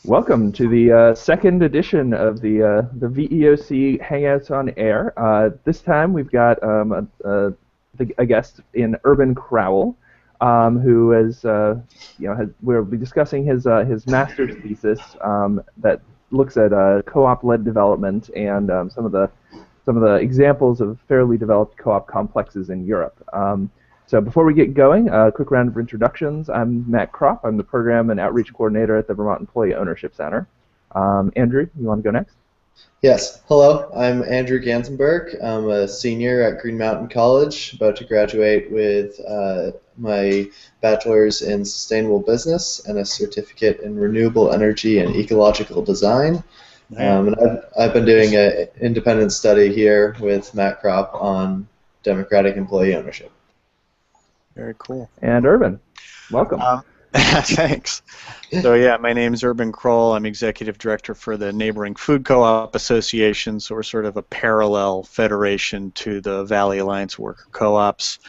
Welcome to the second edition of the VEOC Hangouts on Air. This time we've got a guest in Erbin Crowell, who is, we'll be discussing his master's thesis that looks at co-op-led development and some of the examples of fairly developed co-op complexes in Europe. So before we get going, a quick round of introductions. I'm Matt Kropp. I'm the Program and Outreach Coordinator at the Vermont Employee Ownership Center. Andrew, you want to go next? Yes. Hello, I'm Andrew Ganzenberg. I'm a senior at Green Mountain College, about to graduate with my bachelor's in sustainable business and a certificate in renewable energy and ecological design. And I've been doing an independent study here with Matt Kropp on democratic employee ownership. Very cool. And Erbin, welcome. Thanks. So yeah, my name is Erbin Crowell. I'm Executive Director for the Neighboring Food Co-op Association, so we're sort of a parallel federation to the Valley Alliance Worker Co-ops.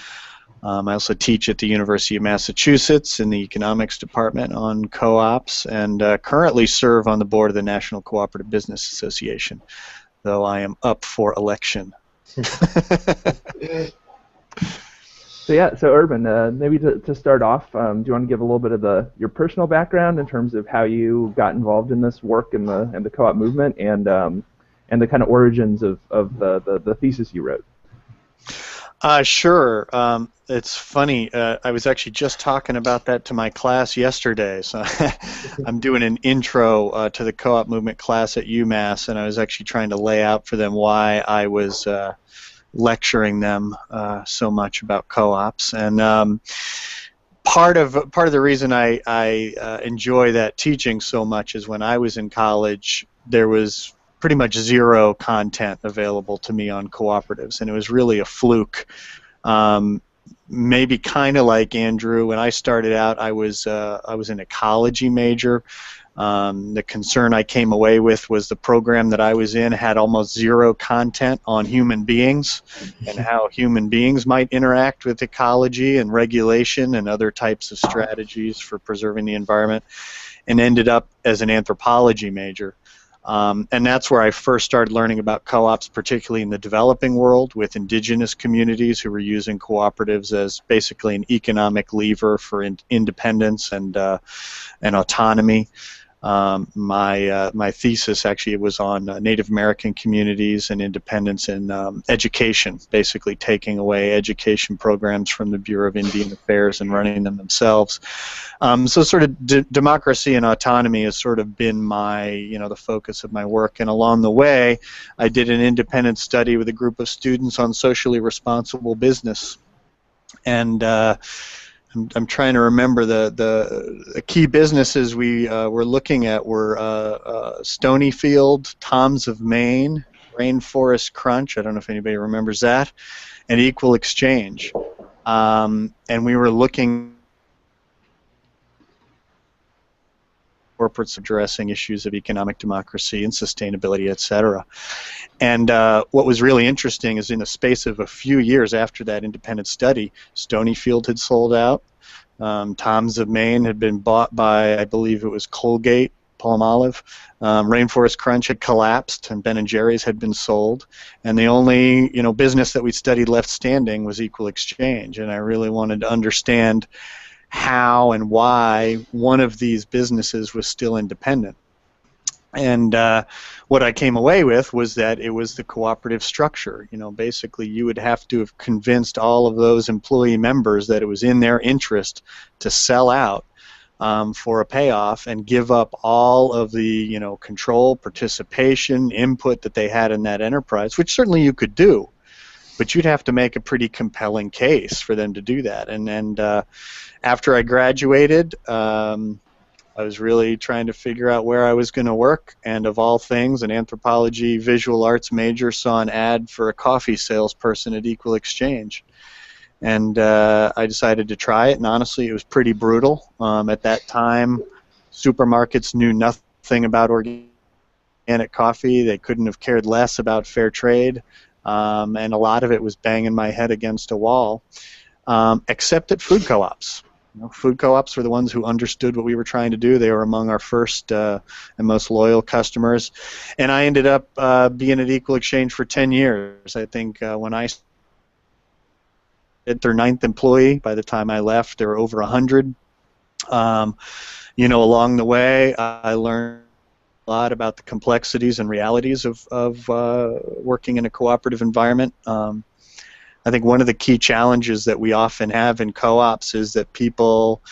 I also teach at the University of Massachusetts in the Economics Department on co-ops, and currently serve on the board of the National Cooperative Business Association, though I am up for election. So Erbin, maybe to start off, do you want to give a little bit of your personal background in terms of how you got involved in this work in the co-op movement and the kind of origins of the thesis you wrote? Sure. It's funny. I was actually just talking about that to my class yesterday. So I'm doing an intro to the co-op movement class at UMass, and I was actually trying to lay out for them why I was lecturing them so much about co-ops. And part of the reason I enjoy that teaching so much is when I was in college, there was pretty much zero content available to me on cooperatives, and it was really a fluke. Maybe kind of like Andrew. When I started out, I was an ecology major. The concern I came away with was the program that I was in had almost zero content on human beings and how human beings might interact with ecology and regulation and other types of strategies for preserving the environment, and ended up as an anthropology major. And that's where I first started learning about co-ops, particularly in the developing world with indigenous communities who were using cooperatives as basically an economic lever for independence and autonomy. My thesis actually was on Native American communities and independence in education, basically taking away education programs from the Bureau of Indian Affairs and running them themselves. So sort of democracy and autonomy has sort of been the focus of my work. And along the way, I did an independent study with a group of students on socially responsible business. And I'm trying to remember the key businesses we were looking at were Stonyfield, Tom's of Maine, Rainforest Crunch, I don't know if anybody remembers that, and Equal Exchange. And we were looking corporates addressing issues of economic democracy and sustainability, etc. And what was really interesting is in the space of a few years after that independent study, Stonyfield had sold out. Tom's of Maine had been bought by, I believe it was Colgate, Palmolive. Rainforest Crunch had collapsed, and Ben & Jerry's had been sold. And the only business that we studied left standing was Equal Exchange. And I really wanted to understand how and why one of these businesses was still independent. And what I came away with was that it was the cooperative structure. Basically you would have to have convinced all of those employee members that it was in their interest to sell out for a payoff and give up all of the control, participation, input that they had in that enterprise, which certainly you could do. But you'd have to make a pretty compelling case for them to do that. And after I graduated, I was really trying to figure out where I was going to work, and of all things, an anthropology visual arts major saw an ad for a coffee salesperson at Equal Exchange. And I decided to try it, and honestly, it was pretty brutal. At that time, supermarkets knew nothing about organic coffee. They couldn't have cared less about fair trade. And a lot of it was banging my head against a wall, except at food co-ops. Food co-ops were the ones who understood what we were trying to do. They were among our first and most loyal customers. And I ended up being at Equal Exchange for 10 years. I think when I at their 9th employee, by the time I left, there were over 100. Along the way, I learned a lot about the complexities and realities of working in a cooperative environment. I think one of the key challenges that we often have in co-ops is that people,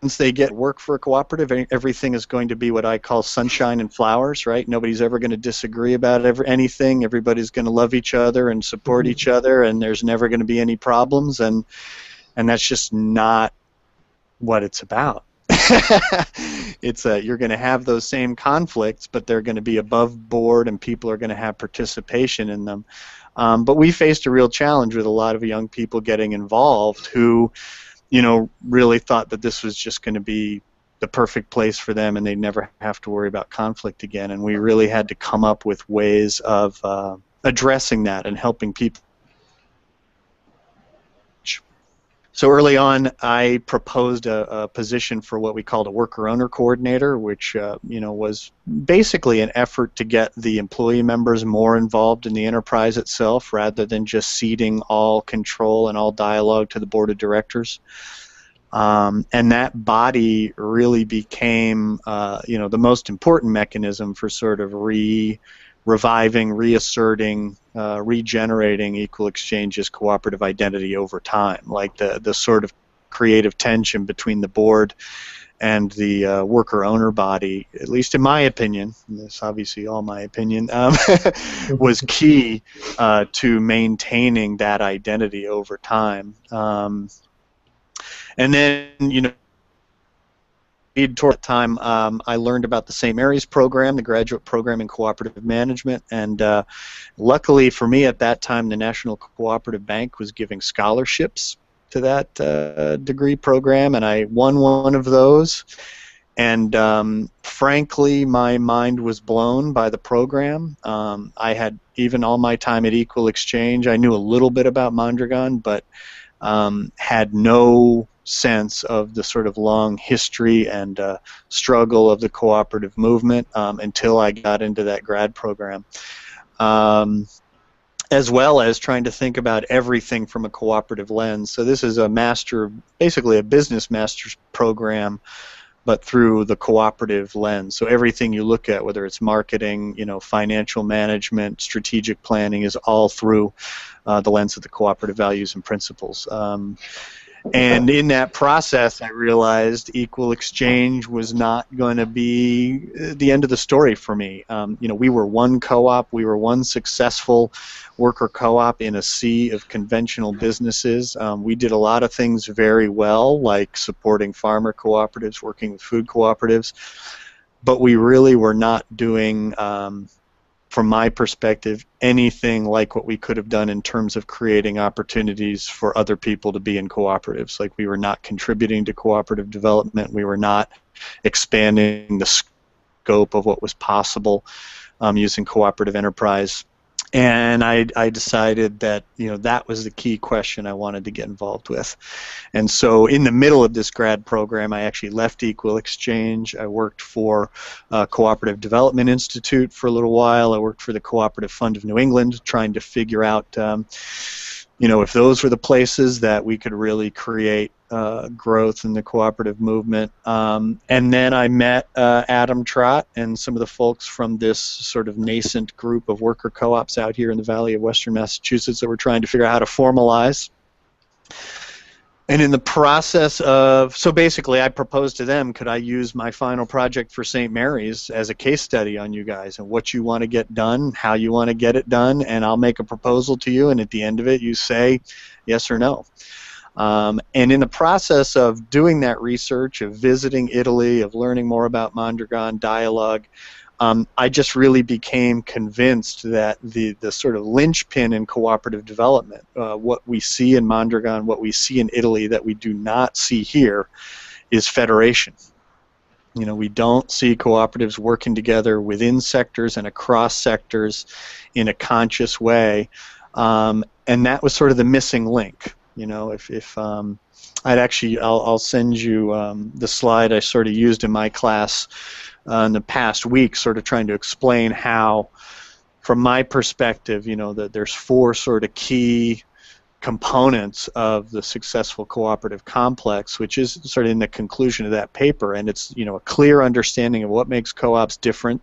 once they get work for a cooperative, everything is going to be what I call sunshine and flowers, right? Nobody's ever going to disagree about anything. Everybody's going to love each other and support each other, and there's never going to be any problems, and that's just not what it's about. You're going to have those same conflicts, but they're going to be above board, and people are going to have participation in them. But we faced a real challenge with a lot of young people getting involved who, really thought that this was just going to be the perfect place for them, and they'd never have to worry about conflict again. And we really had to come up with ways of addressing that and helping people. So early on, I proposed a position for what we called a worker-owner coordinator, which was basically an effort to get the employee members more involved in the enterprise itself, rather than just ceding all control and all dialogue to the board of directors. And that body really became, the most important mechanism for sort of reviving, reasserting, regenerating Equal Exchange's cooperative identity over time, like the sort of creative tension between the board and the worker-owner body, at least in my opinion, and this is obviously all my opinion, was key to maintaining that identity over time. And then, toward that time, I learned about the St. Mary's program, the graduate program in cooperative management, and luckily for me at that time, the National Cooperative Bank was giving scholarships to that degree program, and I won one of those. And frankly, my mind was blown by the program. I had, even all my time at Equal Exchange, I knew a little bit about Mondragon, but had no sense of the sort of long history and struggle of the cooperative movement until I got into that grad program, as well as trying to think about everything from a cooperative lens. So this is basically a business master's program, but through the cooperative lens. So everything you look at, whether it's marketing, financial management, strategic planning, is all through the lens of the cooperative values and principles. And in that process, I realized Equal Exchange was not going to be the end of the story for me. We were one co-op, we were one successful worker co-op in a sea of conventional businesses. We did a lot of things very well, like supporting farmer cooperatives, working with food cooperatives, but we really were not doing, from my perspective, anything like what we could have done in terms of creating opportunities for other people to be in cooperatives. Like, we were not contributing to cooperative development. We were not expanding the scope of what was possible using cooperative enterprise. And I decided that that was the key question I wanted to get involved with. And so in the middle of this grad program, I actually left Equal Exchange. I worked for Cooperative Development Institute for a little while. I worked for the Cooperative Fund of New England, trying to figure out if those were the places that we could really create growth in the cooperative movement. And then I met Adam Trott and some of the folks from this sort of nascent group of worker co-ops out here in the Valley of Western Massachusetts that were trying to figure out how to formalize. And in the process of, so basically I proposed to them, could I use my final project for St. Mary's as a case study on you guys and what you want to get done, how you want to get it done, and I'll make a proposal to you, and at the end of it you say yes or no. And in the process of doing that research, of visiting Italy, of learning more about Mondragon dialogue, I just really became convinced that the sort of linchpin in cooperative development, what we see in Mondragon, what we see in Italy that we do not see here, is federation. We don't see cooperatives working together within sectors and across sectors in a conscious way. and that was sort of the missing link. You know, if I'll send you the slide I sort of used in my class in the past week, sort of trying to explain how, from my perspective, you know, that there's four sort of key components of the successful cooperative complex, which is sort of in the conclusion of that paper, and it's, you know, a clear understanding of what makes co-ops different,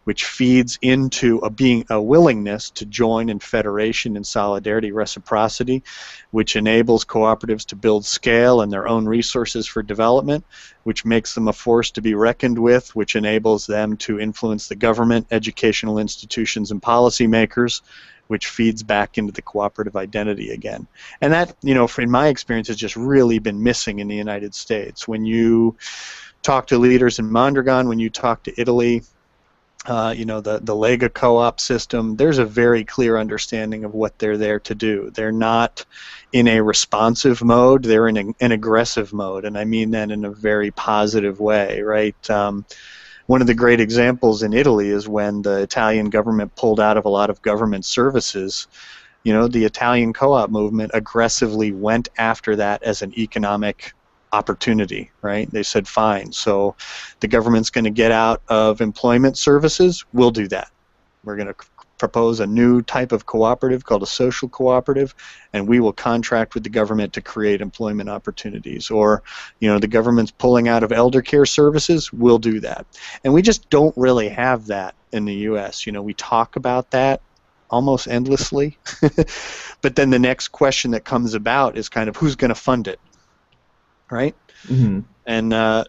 which feeds into a willingness to join in federation and solidarity, reciprocity, which enables cooperatives to build scale and their own resources for development, which makes them a force to be reckoned with, which enables them to influence the government, educational institutions, and policymakers, which feeds back into the cooperative identity again. And that, you know, in my experience, has just really been missing in the United States. When you talk to leaders in Mondragon, when you talk to Italy, you know, the Lega co-op system, there's a very clear understanding of what they're there to do. They're not in a responsive mode, they're in an aggressive mode, and I mean that in a very positive way, right? One of the great examples in Italy is when the Italian government pulled out of a lot of government services. You know, the Italian co-op movement aggressively went after that as an economic opportunity, right? They said, fine, so the government's going to get out of employment services, we'll do that. We're going to propose a new type of cooperative called a social cooperative, and we will contract with the government to create employment opportunities. Or, you know, the government's pulling out of elder care services, we'll do that. And we just don't really have that in the U.S. You know, we talk about that almost endlessly, but then the next question that comes about is kind of who's going to fund it, right? Mm-hmm. And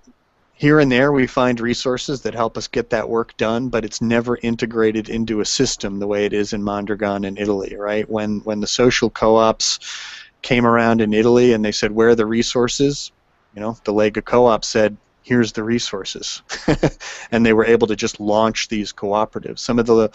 here and there we find resources that help us get that work done, but it's never integrated into a system the way it is in Mondragon in Italy, right? When the social co-ops came around in Italy and they said, where are the resources? You know, the Lega co-op said, here's the resources. And they were able to just launch these cooperatives. Some of the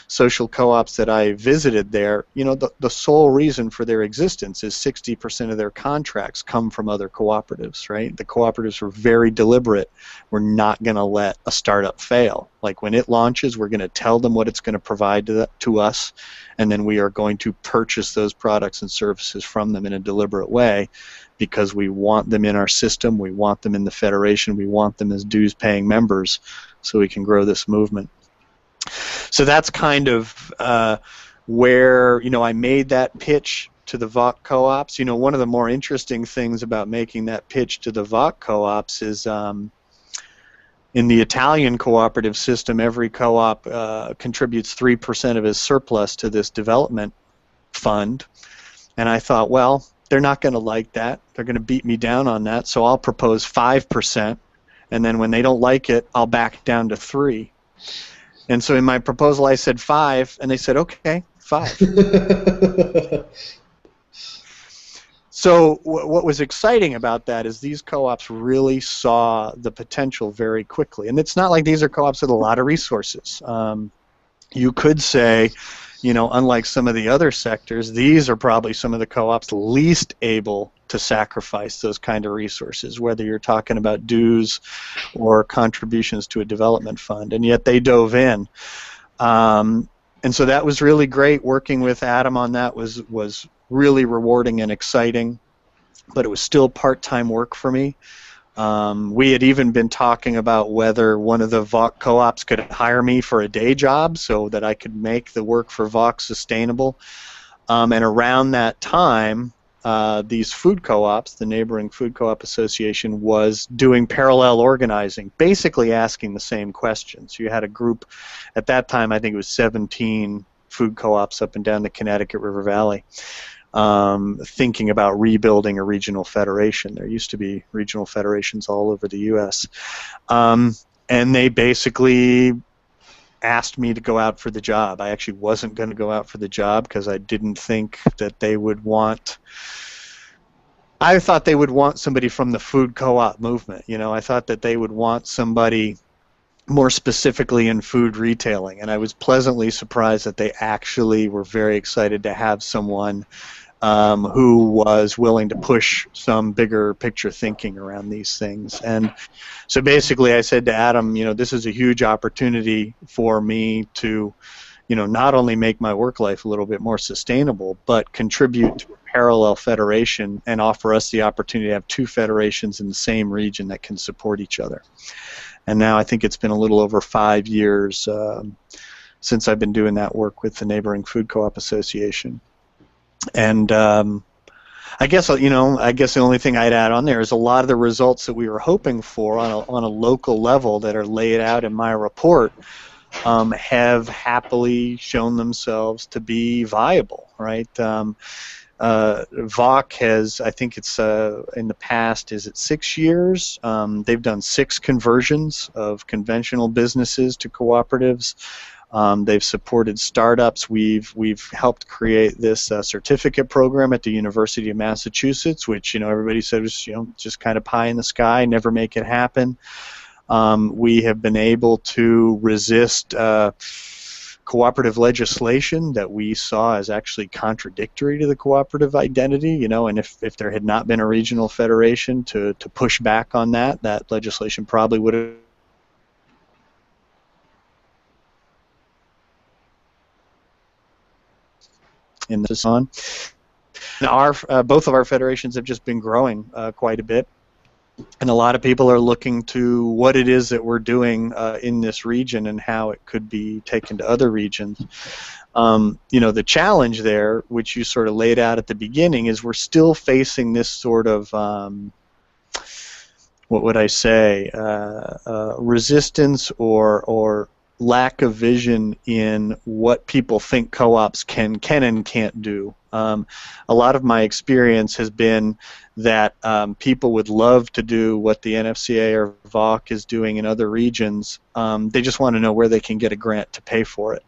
social co-ops that I visited there, you know, the sole reason for their existence is 60% of their contracts come from other cooperatives, right? The cooperatives were very deliberate. We're not going to let a startup fail. Like when it launches, we're going to tell them what it's going to provide to us, and then we are going to purchase those products and services from them in a deliberate way, because we want them in our system, we want them in the federation, we want them as dues-paying members so we can grow this movement. So that's kind of where, you know, I made that pitch to the VOC co-ops. You know, one of the more interesting things about making that pitch to the VOC co-ops is in the Italian cooperative system, every co-op contributes 3% of its surplus to this development fund. And I thought, well, they're not going to like that. They're going to beat me down on that, so I'll propose 5%, and then when they don't like it, I'll back down to 3. And so in my proposal I said 5, and they said, okay, 5. So what was exciting about that is these co-ops really saw the potential very quickly. And it's not like these are co-ops with a lot of resources. You could say, you know, unlike some of the other sectors, these are probably some of the co-ops least able to sacrifice those kind of resources, whether you're talking about dues or contributions to a development fund, and yet they dove in. And so that was really great. Working with Adam on that was really rewarding and exciting, but it was still part-time work for me. We had even been talking about whether one of the VOC co-ops could hire me for a day job so that I could make the work for VOC sustainable. And around that time, these food co-ops, the neighboring food co-op association, was doing parallel organizing, basically asking the same questions. You had a group, at that time I think it was 17 food co-ops up and down the Connecticut River Valley, thinking about rebuilding a regional federation. There used to be regional federations all over the U.S. And they basically asked me to go out for the job. I actually wasn't going to go out for the job because I didn't think that they would want... I thought they would want somebody from the food co-op movement. You know, I thought that they would want somebody more specifically in food retailing, and I was pleasantly surprised that they actually were very excited to have someone who was willing to push some bigger picture thinking around these things. And so basically I said to Adam, you know, this is a huge opportunity for me to not only make my work life a little bit more sustainable, but contribute to a parallel federation and offer us the opportunity to have two federations in the same region that can support each other. And now I think it's been a little over 5 years since I've been doing that work with the neighboring food co-op association. And I guess the only thing I'd add on there is a lot of the results that we were hoping for on a local level that are laid out in my report have happily shown themselves to be viable, right? VOC has, I think it's in the past, is it 6 years? They've done 6 conversions of conventional businesses to cooperatives. They've supported startups. We've helped create this certificate program at the University of Massachusetts, which everybody said was just kind of pie in the sky, never make it happen. We have been able to resist cooperative legislation that we saw as actually contradictory to the cooperative identity, and if there had not been a regional federation to push back on that legislation probably would have in this on. And both of our federations have just been growing quite a bit, and a lot of people are looking to what it is that we're doing in this region and how it could be taken to other regions. The challenge there, which you sort of laid out at the beginning, is we're still facing this sort of what would I say, resistance or lack of vision in what people think co-ops can and can't do. A lot of my experience has been that people would love to do what the NFCA or VOC is doing in other regions. They just want to know where they can get a grant to pay for it.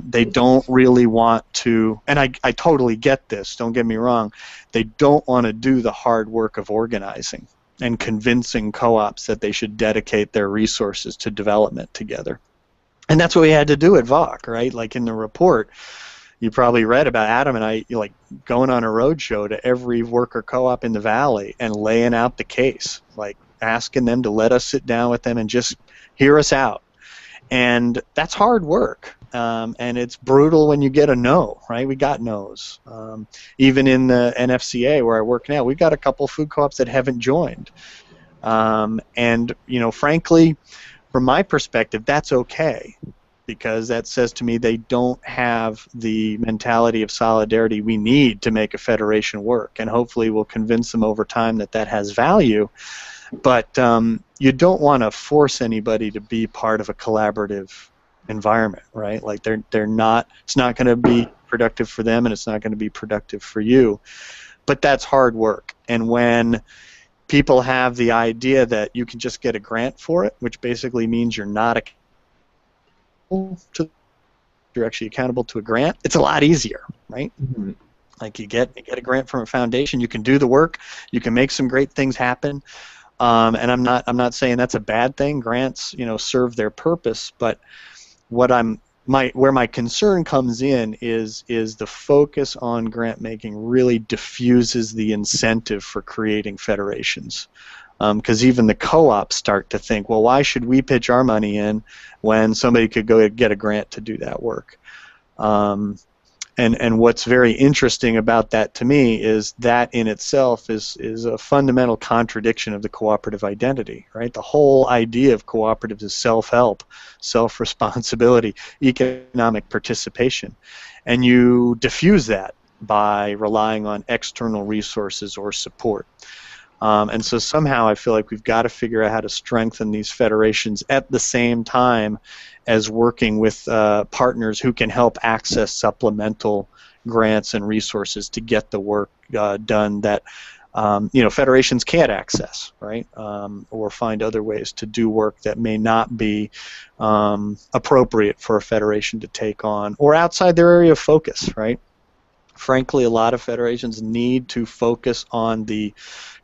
They don't really want to, and I totally get this, don't get me wrong, they don't want to do the hard work of organizing and convincing co-ops that they should dedicate their resources to development together. And that's what we had to do at VOC, right? Like in the report, you probably read about Adam and I going on a road show to every worker co-op in the valley and laying out the case, like asking them to let us sit down with them and just hear us out. And that's hard work. And it's brutal when you get a no, right? We got no's. Even in the NFCA where I work now, we've got a couple food co-ops that haven't joined. And frankly, from my perspective, that's okay, because that says to me they don't have the mentality of solidarity we need to make a federation work, and hopefully we'll convince them over time that that has value. But you don't want to force anybody to be part of a collaborative environment, right? Like they're not. It's not going to be productive for them, and it's not going to be productive for you. But that's hard work, and when people have the idea that you can just get a grant for it, which basically means you're not you're actually accountable to a grant, it's a lot easier, right? Mm-hmm. Like you get a grant from a foundation, you can do the work, you can make some great things happen. And I'm not saying that's a bad thing. Grants, serve their purpose, but where my concern comes in is the focus on grant making really diffuses the incentive for creating federations. Because even the co-ops start to think, well, why should we pitch our money in when somebody could go get a grant to do that work? And what's very interesting about that to me is that in itself is a fundamental contradiction of the cooperative identity, right? The whole idea of cooperatives is self-help, self-responsibility, economic participation. And you diffuse that by relying on external resources or support. And so somehow I feel like we've got to figure out how to strengthen these federations at the same time as working with partners who can help access supplemental grants and resources to get the work done that federations can't access, right? Or find other ways to do work that may not be appropriate for a federation to take on, or outside their area of focus, right? Frankly, a lot of federations need to focus on the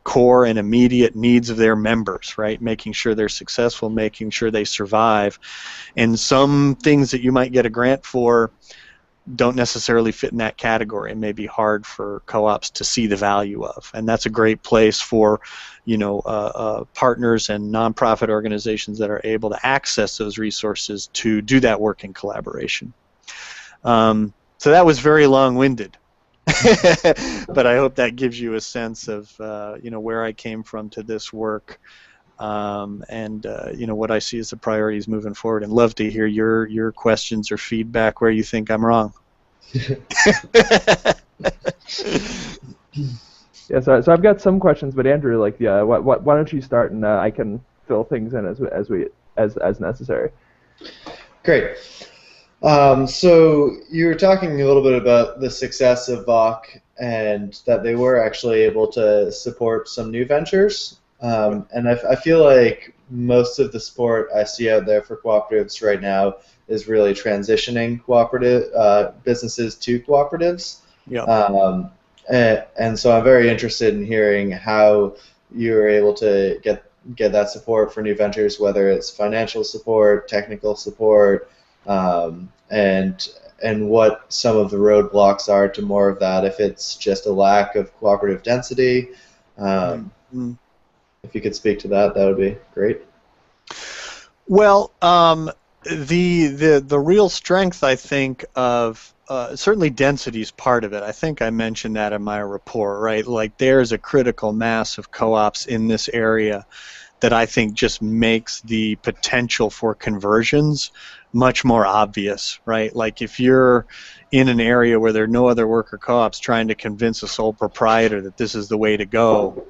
core and immediate needs of their members, right? Making sure they're successful, making sure they survive. And some things that you might get a grant for don't necessarily fit in that category and may be hard for co-ops to see the value of. And that's a great place for, partners and nonprofit organizations that are able to access those resources to do that work in collaboration. So that was very long-winded. But I hope that gives you a sense of where I came from to this work, and what I see as the priorities moving forward. And love to hear your questions or feedback where you think I'm wrong. Yeah, so I've got some questions, but Andrew, why don't you start, and I can fill things in as necessary. Great. So you were talking a little bit about the success of VOC and that they were actually able to support some new ventures. And I feel like most of the support I see out there for cooperatives right now is really transitioning cooperative businesses to cooperatives. Yeah. And so I'm very interested in hearing how you were able to get that support for new ventures, whether it's financial support, technical support, and what some of the roadblocks are to more of that. If it's just a lack of cooperative density, if you could speak to that, that would be great. Well, the real strength, I think, of certainly density is part of it. I think I mentioned that in my report, right? Like, there's a critical mass of co-ops in this area that I think just makes the potential for conversions much more obvious, right? Like, if you're in an area where there are no other worker co-ops trying to convince a sole proprietor that this is the way to go,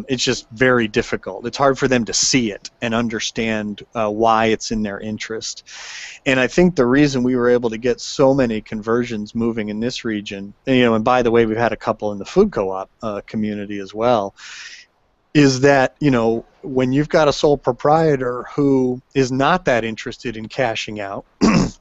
it's just very difficult. It's hard for them to see it and understand why it's in their interest. And I think the reason we were able to get so many conversions moving in this region, and by the way, we've had a couple in the food co-op community as well, is that, when you've got a sole proprietor who is not that interested in cashing out,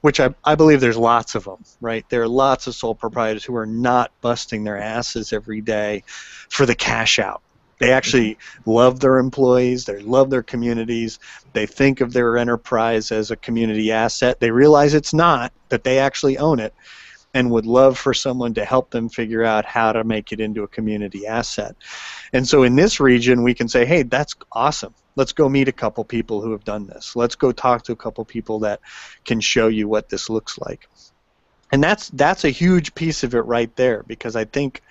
which I believe there's lots of them, right? There are lots of sole proprietors who are not busting their asses every day for the cash out. They actually love their employees, they love their communities, they think of their enterprise as a community asset. They realize it's not, that they actually own it, and would love for someone to help them figure out how to make it into a community asset. And so in this region, we can say, hey, that's awesome. Let's go meet a couple people who have done this. Let's go talk to a couple people that can show you what this looks like. And that's a huge piece of it right there, because I think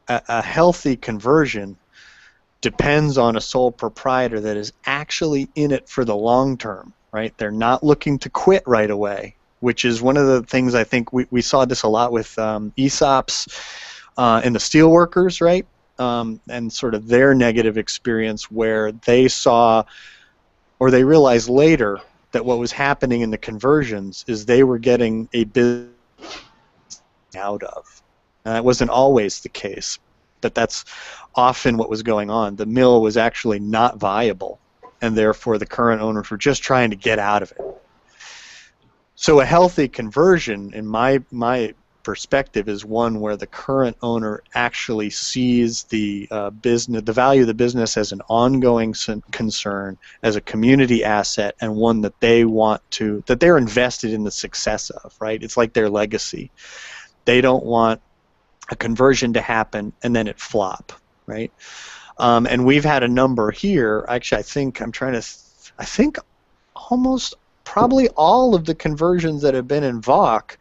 a healthy conversion depends on a sole proprietor that is actually in it for the long term, right? They're not looking to quit right away, which is one of the things I think we saw this a lot with ESOPs and the steelworkers, right? And sort of their negative experience, where they saw, or they realized later, that what was happening in the conversions is they were getting a business out of. That wasn't always the case, but that's often what was going on. The mill was actually not viable, and therefore the current owners were just trying to get out of it. So a healthy conversion, in my perspective, is one where the current owner actually sees the business, the value of the business, as an ongoing concern, as a community asset, and one that they want to, that they're invested in the success of, right? It's like their legacy. They don't want a conversion to happen and then it flop, right? And we've had a number here. Actually, I think almost probably all of the conversions that have been in VOC,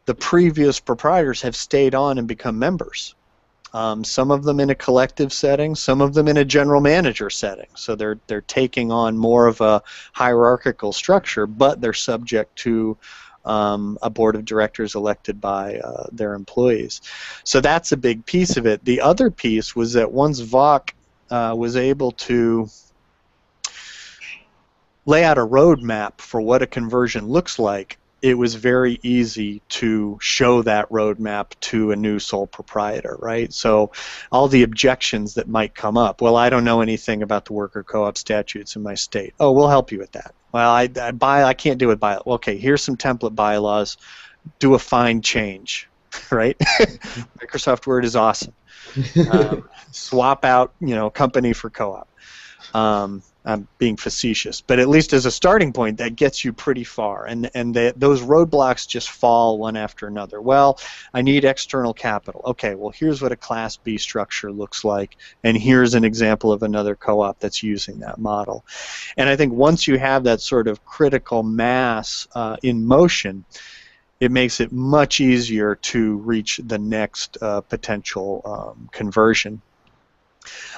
the previous proprietors have stayed on and become members. Some of them in a collective setting, some of them in a general manager setting. So they're taking on more of a hierarchical structure, but they're subject to a board of directors elected by their employees. So that's a big piece of it. The other piece was that once VOC was able to lay out a roadmap for what a conversion looks like, it was very easy to show that roadmap to a new sole proprietor, right? So all the objections that might come up, well, I don't know anything about the worker co-op statutes in my state. Oh, we'll help you with that. Well, I can't do it by, okay, here's some template bylaws, do a fine change, right? Microsoft Word is awesome. Swap out, company for co-op. I'm being facetious, but at least as a starting point, that gets you pretty far, and those roadblocks just fall one after another. Well, I need external capital. Okay, well, here's what a Class B structure looks like, and here's an example of another co-op that's using that model. And I think once you have that sort of critical mass in motion, it makes it much easier to reach the next potential conversion.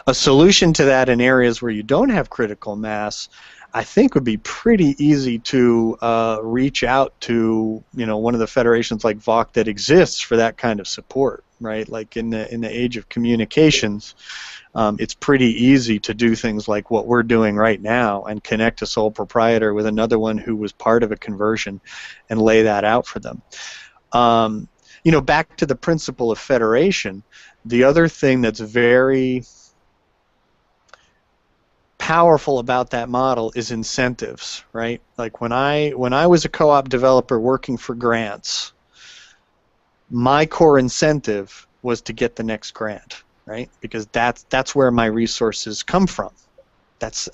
A solution to that in areas where you don't have critical mass, I think, would be pretty easy to reach out to, one of the federations like VOC that exists for that kind of support, right? Like in the age of communications, it's pretty easy to do things like what we're doing right now and connect a sole proprietor with another one who was part of a conversion and lay that out for them. Back to the principle of federation, the other thing that's very powerful about that model is incentives, right? Like when I was a co-op developer working for grants, my core incentive was to get the next grant, right? Because that's where my resources come from. That's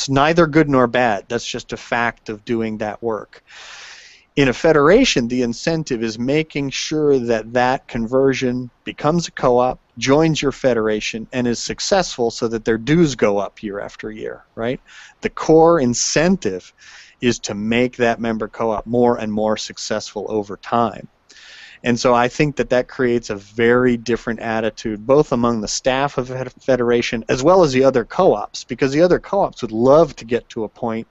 neither good nor bad. That's just a fact of doing that work. In a federation, the incentive is making sure that that conversion becomes a co-op, joins your federation, and is successful so that their dues go up year after year, right? The core incentive is to make that member co-op more and more successful over time. And so I think that creates a very different attitude, both among the staff of a federation as well as the other co-ops, because the other co-ops would love to get to a point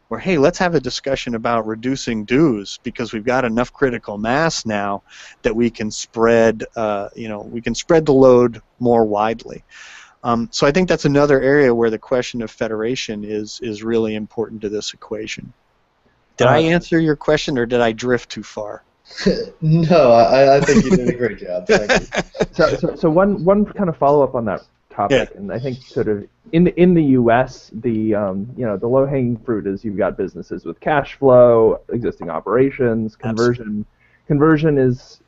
where, hey, let's have a discussion about reducing dues because we've got enough critical mass now that we can spread, we can spread the load more widely. So I think that's another area where the question of federation is really important to this equation. Did I answer your question, or did I drift too far? No, I think you did a great job. Thank you. So one kind of follow up on that topic, Yeah. and I think sort of in the U.S. the the low-hanging fruit is you've got businesses with cash flow, existing operations, conversion. Absolutely. Conversion is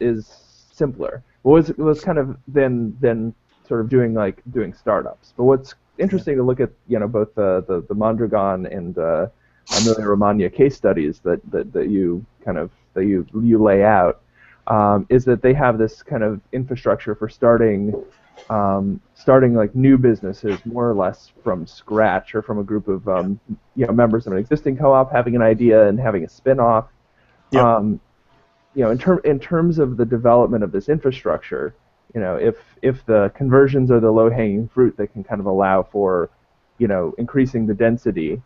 simpler. It was kind of then sort of doing startups. But what's interesting to look at both the Mondragon and Emilia-Romagna case studies that you kind of you lay out is that they have this kind of infrastructure for starting like new businesses more or less from scratch, or from a group of members of an existing co-op having an idea and having a spin-off. Yep. In terms of the development of this infrastructure, if the conversions are the low-hanging fruit that can kind of allow for increasing the density,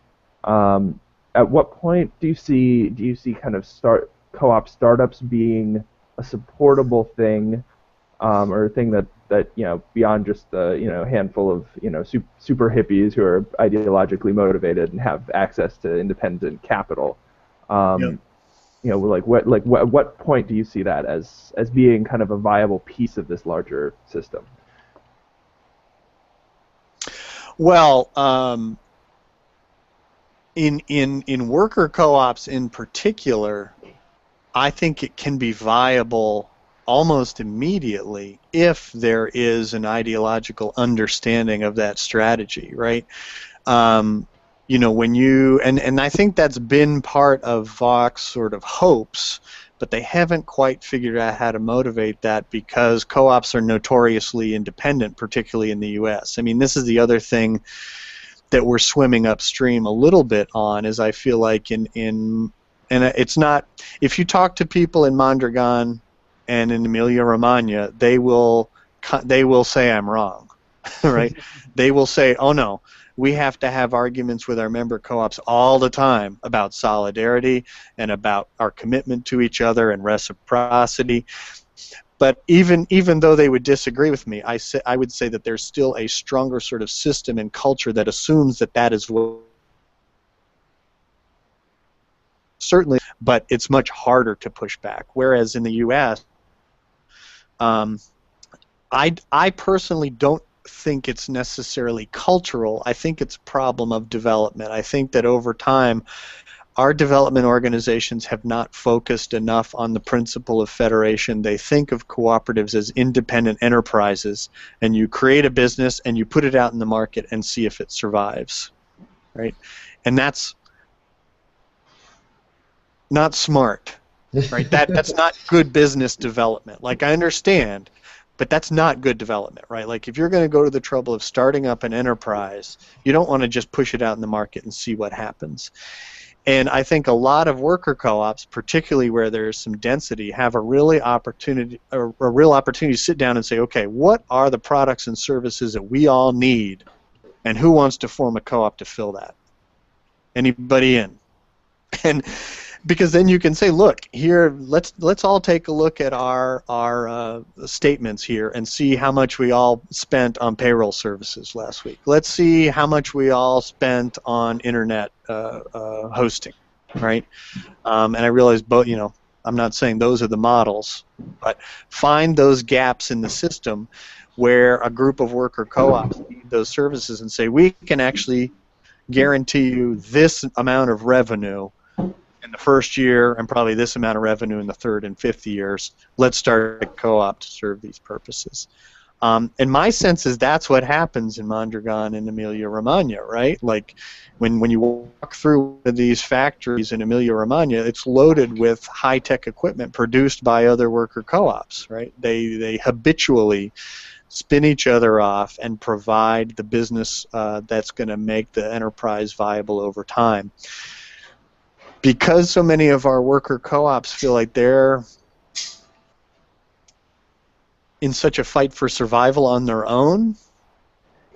at what point do you see kind of co-op startups being a supportable thing, or a thing that beyond just a handful of super hippies who are ideologically motivated and have access to independent capital? Yep. What point do you see that as being kind of a viable piece of this larger system? Well, in worker co-ops in particular, I think it can be viable almost immediately if there is an ideological understanding of that strategy, right? When you and I think that's been part of VOC's sort of hopes, but they haven't quite figured out how to motivate that because co-ops are notoriously independent, particularly in the U.S. I mean, this is the other thing that we're swimming upstream a little bit on, is I feel like and it's not, if you talk to people in Mondragon and in Emilia-Romagna, they will say I'm wrong, right? They will say, oh no, we have to have arguments with our member co-ops all the time about solidarity and about our commitment to each other and reciprocity. But even though they would disagree with me, I would say that there's still a stronger sort of system and culture that assumes that is what, certainly, but it's much harder to push back. Whereas in the U.S., I personally don't think it's necessarily cultural. I think it's a problem of development. I think that over time, our development organizations have not focused enough on the principle of federation. They think of cooperatives as independent enterprises, and you create a business and you put it out in the market and see if it survives, right? And that's not smart, right? That's not good business development. Like, I understand, but that's not good development, right? Like, if you're going to go to the trouble of starting up an enterprise, you don't want to just push it out in the market and see what happens. And I think a lot of worker co-ops, particularly where there's some density, have a real opportunity to sit down and say, okay, what are the products and services that we all need, and who wants to form a co-op to fill that? Anybody in? And because then you can say, look, here, let's all take a look at our statements here and see how much we all spent on payroll services last week. Let's see how much we all spent on internet hosting, right? And I realize both, I'm not saying those are the models, but find those gaps in the system where a group of worker co-ops need those services and say, we can actually guarantee you this amount of revenue in the first year and probably this amount of revenue in the third and fifth years. Let's start a co-op to serve these purposes. And my sense is that's what happens in Mondragon and Emilia-Romagna, right? Like when you walk through these factories in Emilia-Romagna, it's loaded with high-tech equipment produced by other worker co-ops, right? They habitually spin each other off and provide the business that's going to make the enterprise viable over time. Because so many of our worker co-ops feel like they're in such a fight for survival on their own,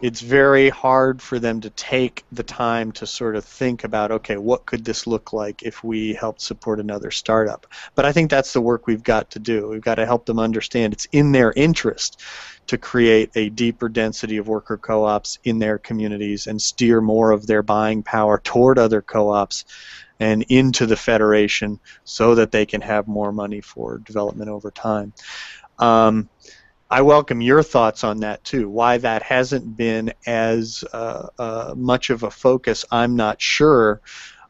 it's very hard for them to take the time to sort of think about, okay, what could this look like if we helped support another startup? But I think that's the work we've got to do. We've got to help them understand it's in their interest to create a deeper density of worker co-ops in their communities and steer more of their buying power toward other co-ops and into the federation so that they can have more money for development over time. I welcome your thoughts on that too. Why that hasn't been as much of a focus, I'm not sure.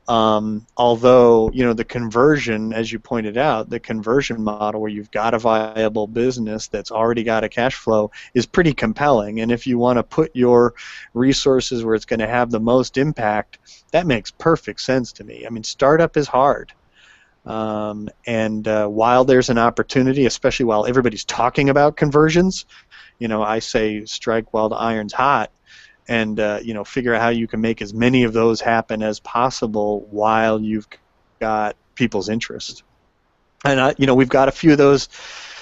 Although, the conversion, as you pointed out, the conversion model where you've got a viable business that's already got a cash flow is pretty compelling. And if you want to put your resources where it's going to have the most impact, that makes perfect sense to me. I mean, startup is hard. And while there's an opportunity, especially while everybody's talking about conversions, I say strike while the iron's hot. And figure out how you can make as many of those happen as possible while you've got people's interest. And we've got a few of those.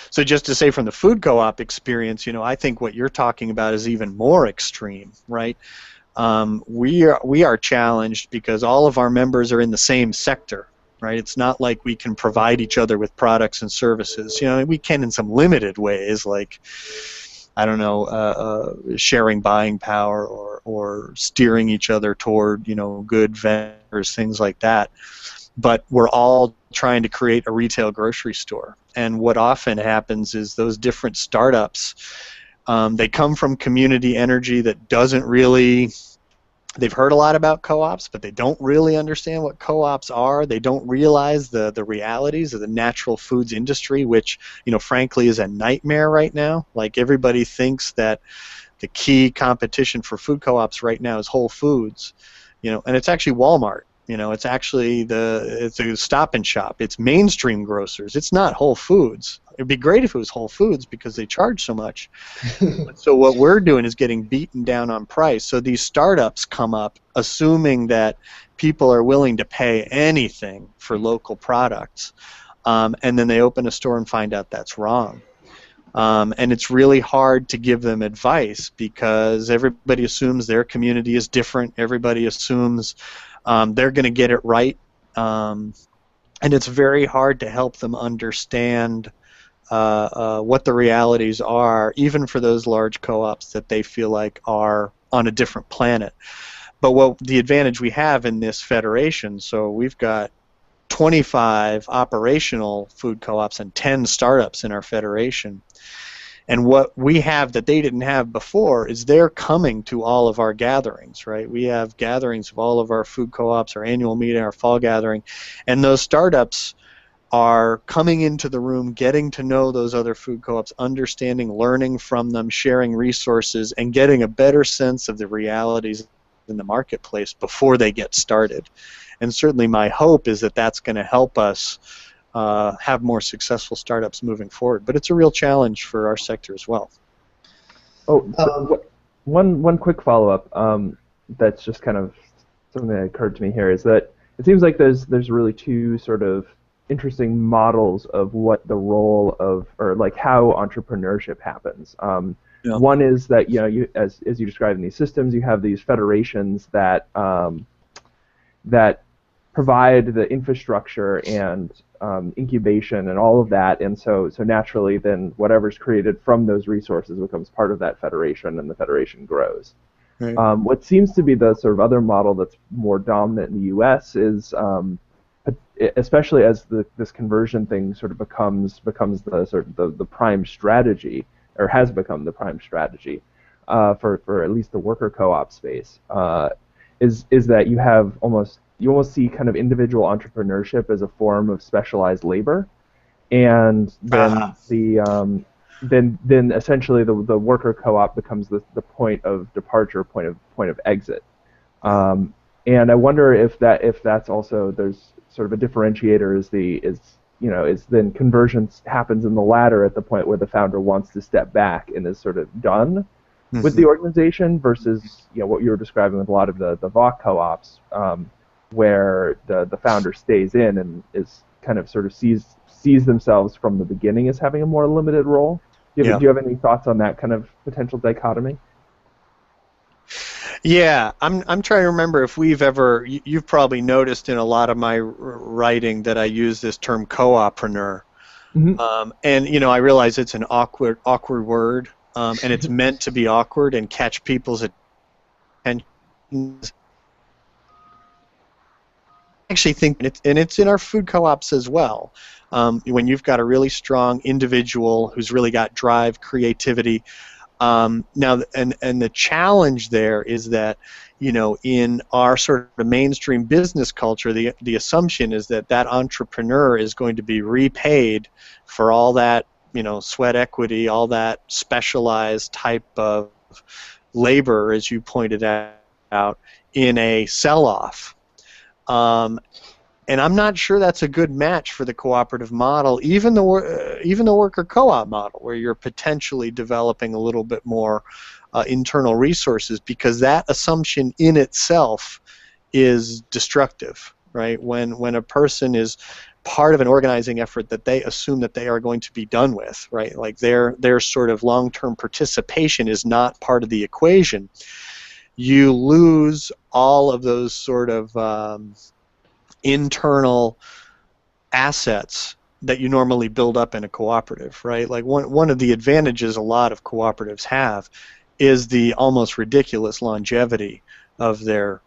So just to say from the food co-op experience, I think what you're talking about is even more extreme, right? We are challenged because all of our members are in the same sector, right? It's not like we can provide each other with products and services. We can in some limited ways, like, I don't know, sharing buying power or steering each other toward, good vendors, things like that. But we're all trying to create a retail grocery store. And what often happens is those different startups, they come from community energy that doesn't really, they've heard a lot about co-ops, but they don't really understand what co-ops are. They don't realize the realities of the natural foods industry, which, frankly is a nightmare right now. Like, everybody thinks that the key competition for food co-ops right now is Whole Foods, and it's actually Walmart. It's actually it's a Stop and Shop. It's mainstream grocers. It's not Whole Foods. It'd be great if it was Whole Foods because they charge so much. So what we're doing is getting beaten down on price. So these startups come up assuming that people are willing to pay anything for local products, and then they open a store and find out that's wrong. And it's really hard to give them advice because everybody assumes their community is different. Everybody assumes they're going to get it right. And it's very hard to help them understand what the realities are, even for those large co-ops that they feel like are on a different planet. But what the advantage we have in this federation, so we've got 25 operational food co-ops and 10 startups in our federation. And what we have that they didn't have before is they're coming to all of our gatherings, right? We have gatherings of all of our food co-ops, our annual meeting, our fall gathering, and those startups are coming into the room, getting to know those other food co-ops, understanding, learning from them, sharing resources, and getting a better sense of the realities in the marketplace before they get started. And certainly my hope is that that's going to help us have more successful startups moving forward. But it's a real challenge for our sector as well. One quick follow-up that's just kind of something that occurred to me here is that it seems like there's really two sort of interesting models of what the role of, or like how entrepreneurship happens. Yeah. One is that, you, as you describe in these systems, you have these federations that that provide the infrastructure and incubation and all of that, and so naturally then whatever's created from those resources becomes part of that federation, and the federation grows. Right. What seems to be the sort of other model that's more dominant in the U.S. is, especially as this conversion thing sort of becomes the sort of the prime strategy, or has become the prime strategy for at least the worker co-op space, is that you almost see kind of individual entrepreneurship as a form of specialized labor, and then then essentially the worker co-op becomes the point of departure, point of exit. And I wonder if that's also, there's sort of a differentiator, is then conversion happens in the latter at the point where the founder wants to step back and is sort of done with the organization, versus what you were describing with a lot of the VOC co-ops, where the founder stays in and is kind of sort of sees themselves from the beginning as having a more limited role. Do you have any thoughts on that kind of potential dichotomy? Yeah, I'm trying to remember if we've ever. You've probably noticed in a lot of my writing that I use this term coopreneur, and I realize it's an awkward word, and it's meant to be awkward and catch people's attention. I actually think it's in our food co-ops as well. When you've got a really strong individual who's really got drive, creativity. Now, and the challenge there is that, in our sort of mainstream business culture, the assumption is that entrepreneur is going to be repaid for all that, sweat equity, all that specialized type of labor, as you pointed out, in a sell-off. And I'm not sure that's a good match for the cooperative model, even the worker co-op model, where you're potentially developing a little bit more internal resources, because that assumption in itself is destructive, right? When a person is part of an organizing effort that they assume that they are going to be done with, right? Like their sort of long-term participation is not part of the equation. You lose all of those sort of internal assets that you normally build up in a cooperative, right? Like one of the advantages a lot of cooperatives have is the almost ridiculous longevity of their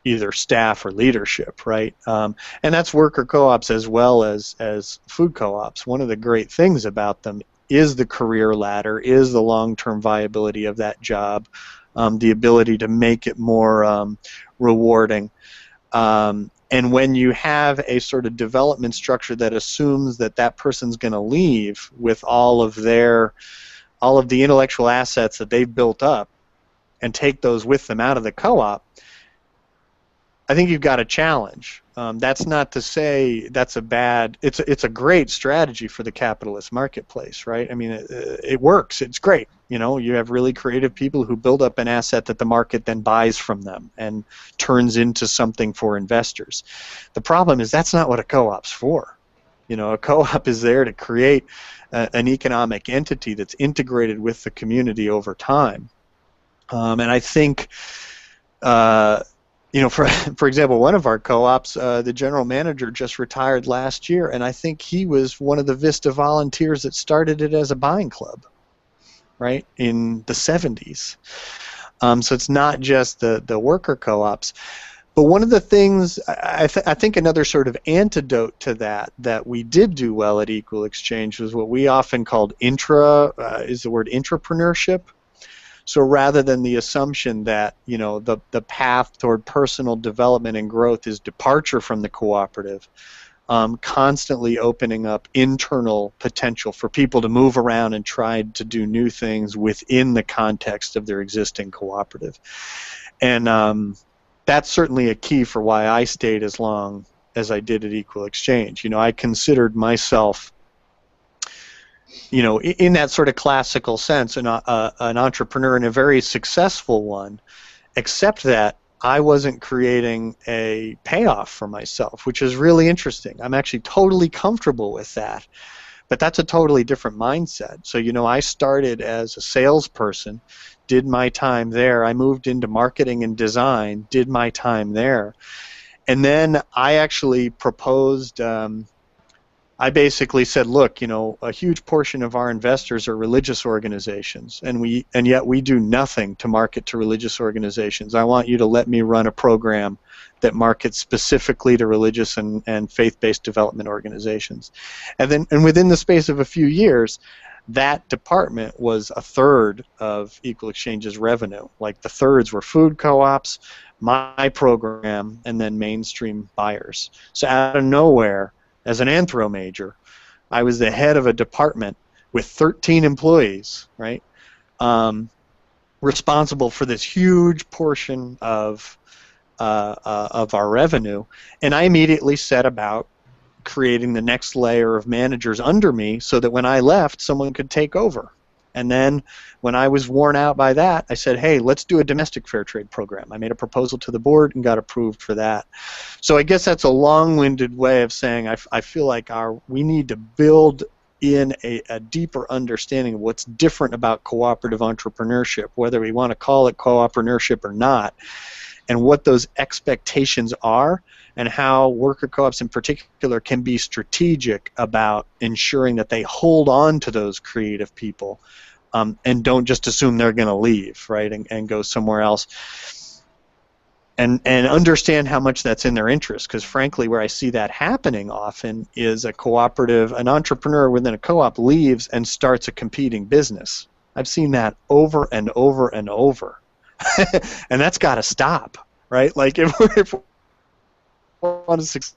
either staff or leadership, right? And that's worker co-ops as well as food co-ops. One of the great things about them is the career ladder, is the long-term viability of that job, the ability to make it more rewarding. And when you have a sort of development structure that assumes that person's going to leave with all of the intellectual assets that they've built up and take those with them out of the co-op, I think you've got a challenge. That's not to say that's a bad. It's a great strategy for the capitalist marketplace, right? I mean, it works. It's great. You have really creative people who build up an asset that the market then buys from them and turns into something for investors. The problem is that's not what a co-op's for. A co-op is there to create an economic entity that's integrated with the community over time. And I think. For example, one of our co-ops, the general manager just retired last year, and I think he was one of the Vista volunteers that started it as a buying club, right, in the 70s. So it's not just the worker co-ops. But one of the things, I think another sort of antidote to that we did do well at Equal Exchange was what we often called intrapreneurship. So rather than the assumption that the path toward personal development and growth is departure from the cooperative, constantly opening up internal potential for people to move around and try to do new things within the context of their existing cooperative. And that's certainly a key for why I stayed as long as I did at Equal Exchange. I considered myself in that sort of classical sense, an entrepreneur and a very successful one, except that I wasn't creating a payoff for myself, which is really interesting. I'm actually totally comfortable with that. But that's a totally different mindset. So, I started as a salesperson, did my time there. I moved into marketing and design, did my time there. And then I actually proposed, I basically said, look, a huge portion of our investors are religious organizations, and yet we do nothing to market to religious organizations. I want you to let me run a program that markets specifically to religious and faith-based development organizations. And within the space of a few years, that department was a third of Equal Exchange's revenue. Like the thirds were food co-ops, my program, and then mainstream buyers. So out of nowhere, as an anthro major, I was the head of a department with 13 employees, right? Responsible for this huge portion of our revenue, and I immediately set about creating the next layer of managers under me so that when I left, someone could take over. And then when I was worn out by that, I said, hey, let's do a domestic fair trade program. I made a proposal to the board and got approved for that. So I guess that's a long-winded way of saying I feel like we need to build in a deeper understanding of what's different about cooperative entrepreneurship, whether we want to call it coopreneur or not, and what those expectations are, and how worker co-ops in particular can be strategic about ensuring that they hold on to those creative people and don't just assume they're going to leave, right, and go somewhere else. And understand how much that's in their interest, because frankly where I see that happening often is an entrepreneur within a co-op leaves and starts a competing business. I've seen that over and over and over. And that's got to stop, right? Like if we want to succeed,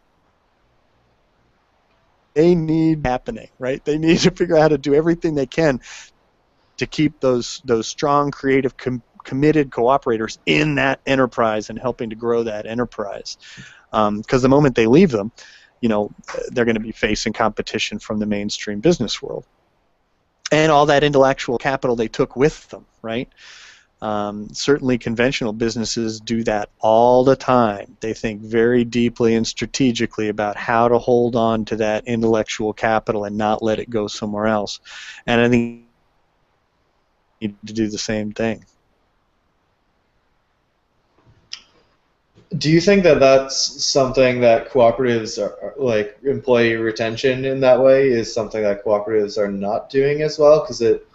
they need happening, right? They need to figure out how to do everything they can to keep those strong, creative, committed cooperators in that enterprise and helping to grow that enterprise. Because the moment they leave them, they're going to be facing competition from the mainstream business world. And all that intellectual capital they took with them, right? Certainly conventional businesses do that all the time. They think very deeply and strategically about how to hold on to that intellectual capital and not let it go somewhere else. And I think you need to do the same thing. Do you think that that's something that cooperatives are like employee retention in that way is something that cooperatives are not doing as well? Because it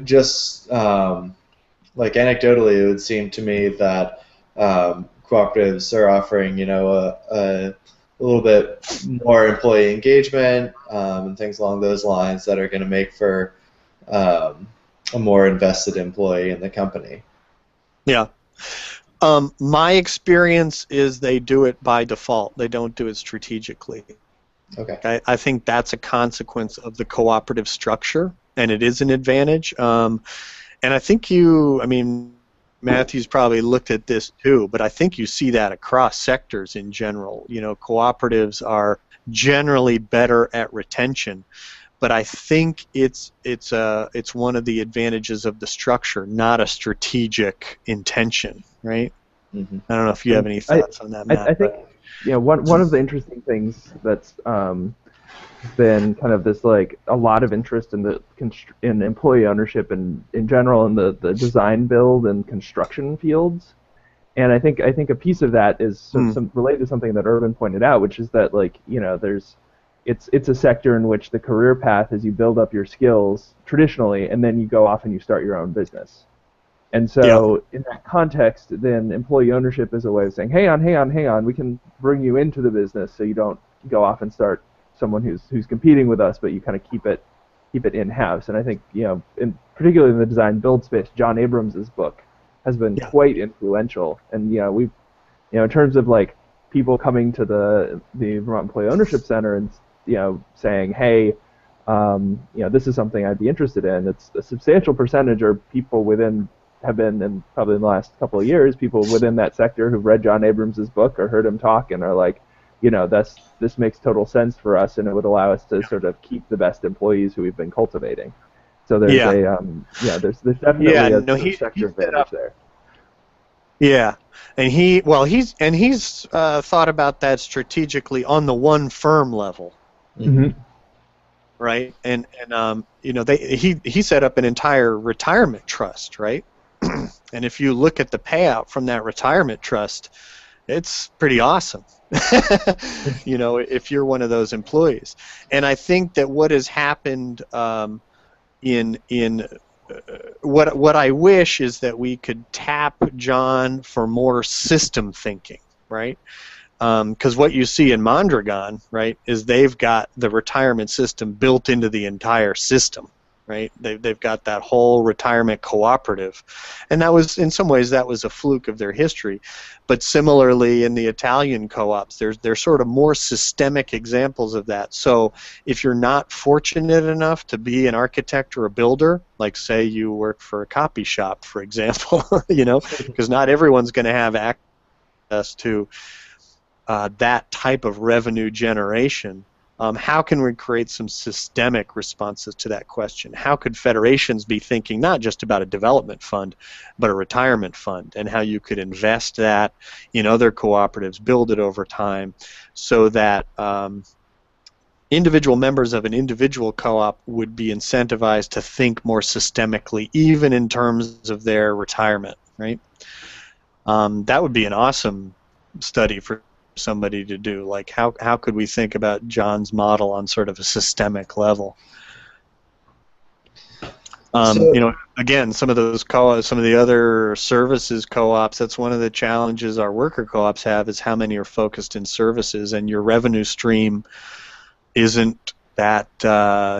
just like anecdotally, it would seem to me that cooperatives are offering, a little bit more employee engagement and things along those lines that are going to make for a more invested employee in the company. Yeah. My experience is they do it by default. They don't do it strategically. Okay. I think that's a consequence of the cooperative structure, and it is an advantage. And I think Matthew's probably looked at this too, but I think you see that across sectors in general. Cooperatives are generally better at retention, but I think it's one of the advantages of the structure, not a strategic intention, right? Mm-hmm. I don't know if you have any thoughts on that, Matt. I think one of the interesting things that's been kind of this like a lot of interest in employee ownership and in general in the design, build, and construction fields, and I think a piece of that is some related to something that Erbin pointed out, which is that it's a sector in which the career path is you build up your skills traditionally, and then you go off and you start your own business. And so in that context, then employee ownership is a way of saying, hang on, we can bring you into the business so you don't go off and start someone who's competing with us, but you kind of keep it in-house. And I think, particularly in the design build space, John Abrams' book has been quite influential. And we've in terms of like people coming to the Vermont Employee Ownership Center and saying, hey, this is something I'd be interested in. It's a substantial percentage are people have been, and probably in the last couple of years, people within that sector who've read John Abrams' book or heard him talk and are like, this makes total sense for us, and it would allow us to sort of keep the best employees who we've been cultivating. So there's there's definitely a sector advantage there. Yeah, and he's thought about that strategically on the one firm level, Mm-hmm. right? And you know, he set up an entire retirement trust, right? And if you look at the payout from that retirement trust, it's pretty awesome. You know, if you're one of those employees. And I think that what has happened in what I wish is that we could tap John for more system thinking, right? Because what you see in Mondragon, right, is they've got the retirement system built into the entire system, right? They've got that whole retirement cooperative, and that was, in some ways, that was a fluke of their history. But similarly, in the Italian co-ops, there's sort of more systemic examples of that. So if you're not fortunate enough to be an architect or a builder, like say you work for a copy shop, for example, you know, because not everyone's going to have access to that type of revenue generation. How can we create some systemic responses to that question? How could federations be thinking not just about a development fund, but a retirement fund, and how you could invest that in other cooperatives, build it over time, so that individual members of an individual co-op would be incentivized to think more systemically, even in terms of their retirement, right? That would be an awesome study for somebody to do. Like, how could we think about John's model on sort of a systemic level? You know, again, some of those co-ops, some of the other services co-ops, that's one of the challenges our worker co-ops have, is how many are focused in services, and your revenue stream isn't that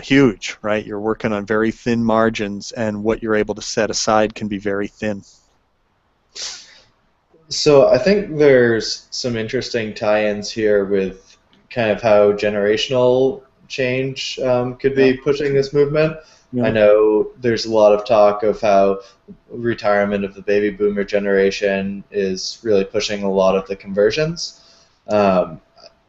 huge, right? You're working on very thin margins, and what you're able to set aside can be very thin. So I think there's some interesting tie-ins here with kind of how generational change could be pushing this movement. Yeah. I know there's a lot of talk of how retirement of the baby boomer generation is really pushing a lot of the conversions. I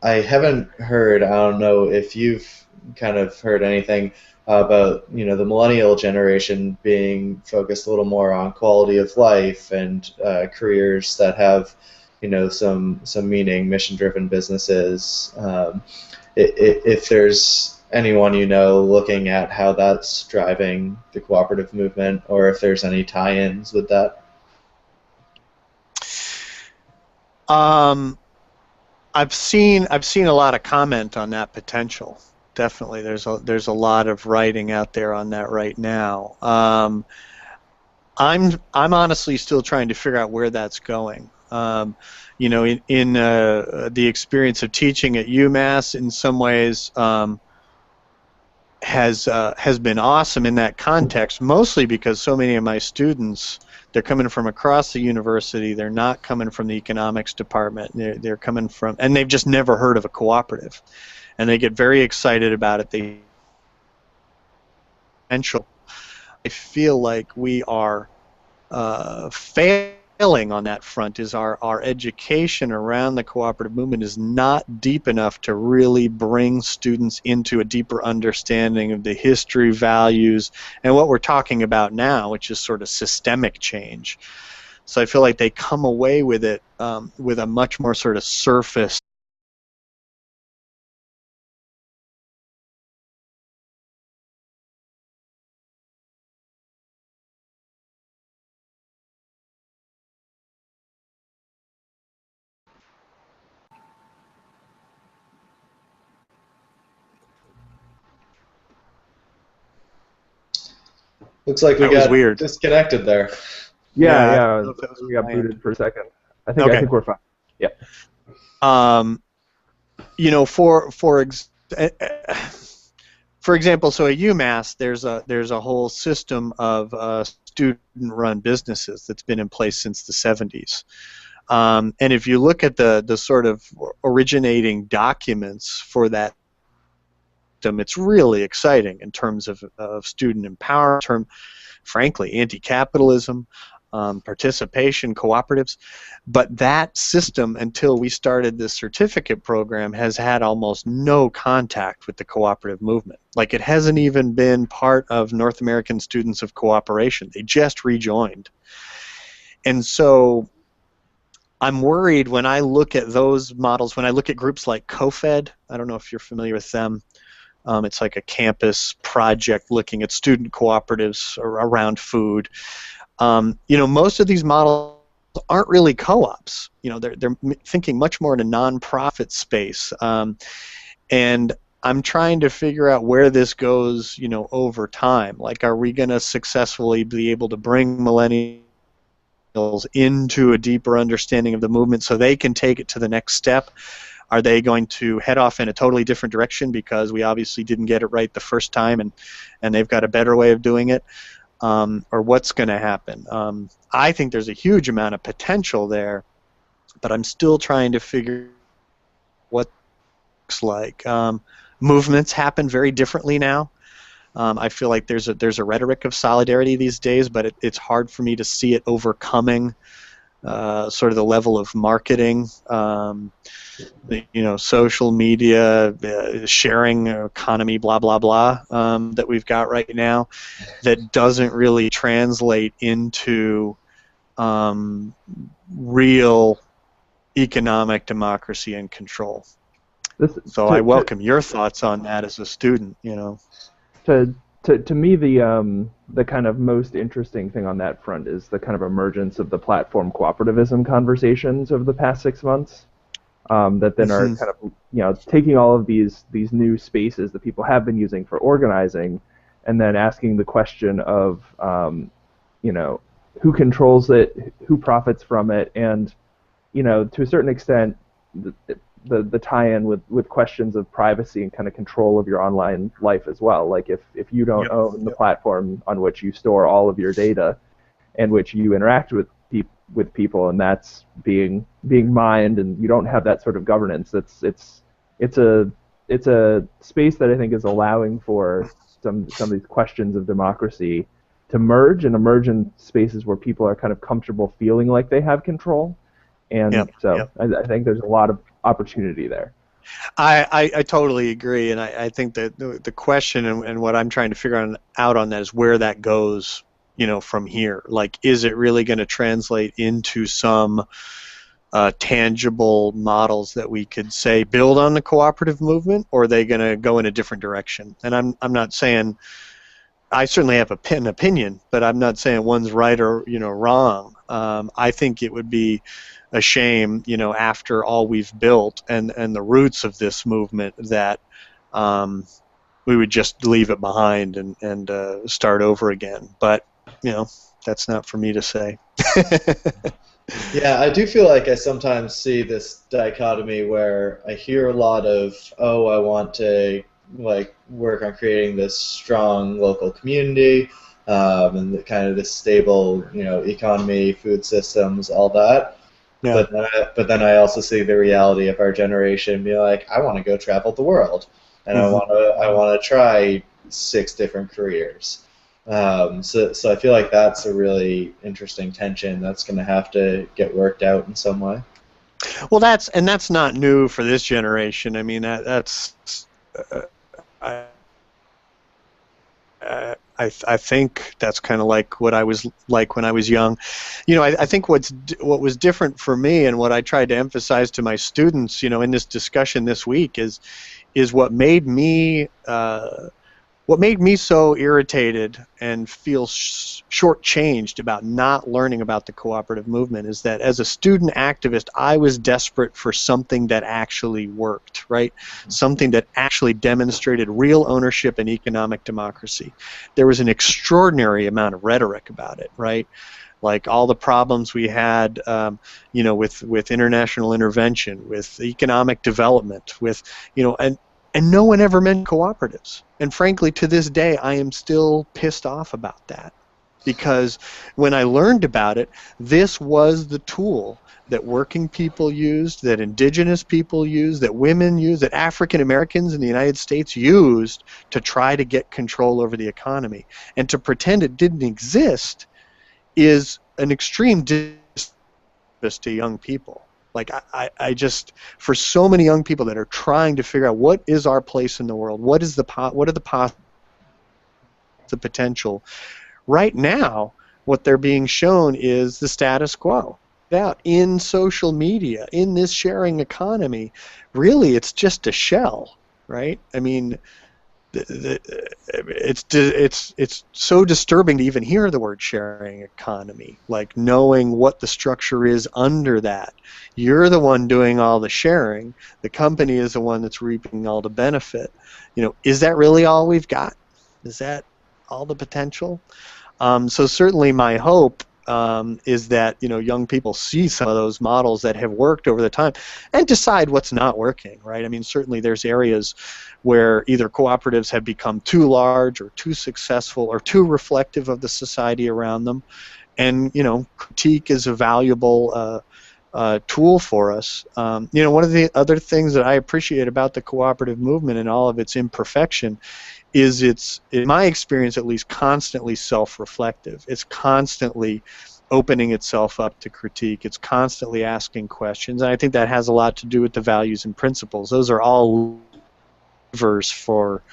haven't heard, I don't know if you've kind of heard anything about, you know, the millennial generation being focused a little more on quality of life and careers that have, you know, some meaning, mission-driven businesses. If there's anyone you know looking at how that's driving the cooperative movement, or if there's any tie-ins with that. I've seen a lot of comment on that potential. Definitely, there's a lot of writing out there on that right now. I'm honestly still trying to figure out where that's going. You know, in the experience of teaching at UMass, in some ways, has been awesome in that context. Mostly because so many of my students, they're coming from across the university. They're not coming from the economics department. They're coming from, and they've just never heard of a cooperative. And they get very excited about it. I feel like we are failing on that front. Is our education around the cooperative movement is not deep enough to really bring students into a deeper understanding of the history, values, and what we're talking about now, which is sort of systemic change. So I feel like they come away with it with a much more sort of surface. Looks like we got weird. Disconnected there. Yeah. We got booted for a second. I think we're fine. Yeah. You know, for example, so at UMass, there's a whole system of student-run businesses that's been in place since the 70s. And if you look at the sort of originating documents for that, it's really exciting in terms of student empowerment, frankly, anti-capitalism, participation, cooperatives. But that system, until we started this certificate program, has had almost no contact with the cooperative movement. Like, it hasn't even been part of North American Students of Cooperation. They just rejoined. And so I'm worried when I look at those models, when I look at groups like CoFed. I don't know if you're familiar with them. It's like a campus project looking at student cooperatives around food. Most of these models aren't really co-ops. They're thinking much more in a nonprofit space. And I'm trying to figure out where this goes, over time. Like, are we going to successfully be able to bring millennials into a deeper understanding of the movement so they can take it to the next step? Are they going to head off in a totally different direction because we obviously didn't get it right the first time and they've got a better way of doing it? Or what's going to happen? I think there's a huge amount of potential there, but I'm still trying to figure what it looks like. Movements happen very differently now. I feel like there's a rhetoric of solidarity these days, but it's hard for me to see it overcoming sort of the level of marketing, social media, sharing economy, blah, blah, blah, that we've got right now, that doesn't really translate into real economic democracy and control. So I welcome your thoughts on that as a student. To me, the kind of most interesting thing on that front is the kind of emergence of the platform cooperativism conversations over the past 6 months, that then are kind of taking all of these new spaces that people have been using for organizing, and then asking the question of who controls it, who profits from it, and to a certain extent the tie-in with questions of privacy and kind of control of your online life as well. Like if you don't own the platform on which you store all of your data and which you interact with people, and that's being mined, and you don't have that sort of governance, it's a space that I think is allowing for some of these questions of democracy to merge in spaces where people are kind of comfortable feeling like they have control. And I think there's a lot of opportunity there. I totally agree, and I think that the question and what I'm trying to figure out on that is where that goes, from here. Like, is it really going to translate into some tangible models that we could say build on the cooperative movement, or are they going to go in a different direction? And I'm not saying, I certainly have an opinion, but I'm not saying one's right or wrong. I think it would be a shame, after all we've built and the roots of this movement, that we would just leave it behind and start over again. But that's not for me to say. Yeah, I do feel like I sometimes see this dichotomy where I hear a lot of, I want to work on creating this strong local community, and kind of this stable economy, food systems, all that. Yeah. But then I also see the reality of our generation and be like, I want to go travel the world, and I want to try 6 different careers. So I feel like that's a really interesting tension that's going to have to get worked out in some way. Well, that's not new for this generation. I mean, I think that's kind of like what I was like when I was young. I think what was different for me, and what I tried to emphasize to my students, in this discussion this week, is what made me so irritated and feel shortchanged about not learning about the cooperative movement, is that as a student activist, I was desperate for something that actually worked, right? Something that actually demonstrated real ownership and economic democracy. There was an extraordinary amount of rhetoric about it, right? Like all the problems we had, with international intervention, with economic development, with, and no one ever mentioned cooperatives. And frankly, to this day, I am still pissed off about that. Because when I learned about it, this was the tool that working people used, that indigenous people used, that women used, that African Americans in the United States used to try to get control over the economy. And to pretend it didn't exist is an extreme disservice to young people. Like, I just, for so many young people that are trying to figure out what is our place in the world, what are the potential. Right now, what they're being shown is the status quo. out in social media, in this sharing economy, really it's just a shell, right? I mean, it's so disturbing to even hear the word sharing economy, like knowing what the structure is under that. You're the one doing all the sharing. The company is the one that's reaping all the benefit. You know, is that really all we've got? Is that all the potential? So certainly my hope is that, you know, young people see some of those models that have worked over the time and decide what's not working, right? I mean, certainly there's areas where either cooperatives have become too large or too successful or too reflective of the society around them, and, you know, critique is a valuable tool for us. You know, one of the other things that I appreciate about the cooperative movement and all of its imperfection is it's, in my experience at least, constantly self-reflective. It's constantly opening itself up to critique. It's constantly asking questions, and I think that has a lot to do with the values and principles. Those are all levers for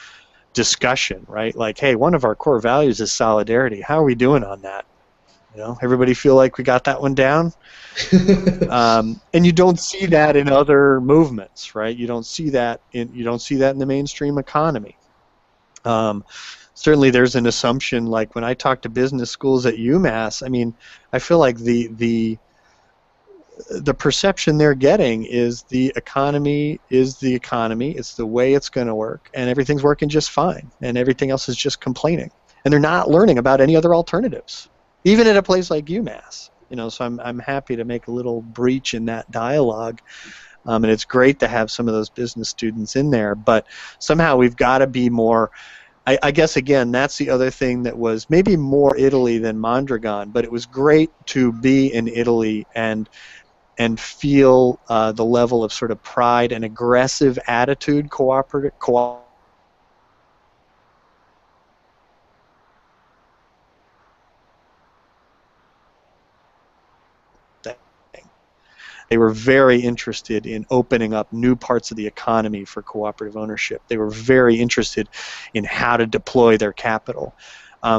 discussion, right? Like, hey, one of our core values is solidarity. How are we doing on that? You know, everybody feel like we got that one down? And you don't see that in other movements, right? You don't see that in the mainstream economy. Certainly there's an assumption, like when I talk to business schools at UMass, I mean, I feel like the perception they're getting is the economy is the economy, it's the way it's going to work, and everything's working just fine, and everything else is just complaining. And they're not learning about any other alternatives, even at a place like UMass. You know, so I'm happy to make a little breach in that dialogue. And it's great to have some of those business students in there, but somehow we've got to be more, I guess, again, that's the other thing that was maybe more Italy than Mondragon, but it was great to be in Italy and feel the level of sort of pride and aggressive attitude They were very interested in opening up new parts of the economy for cooperative ownership. They were very interested in how to deploy their capital.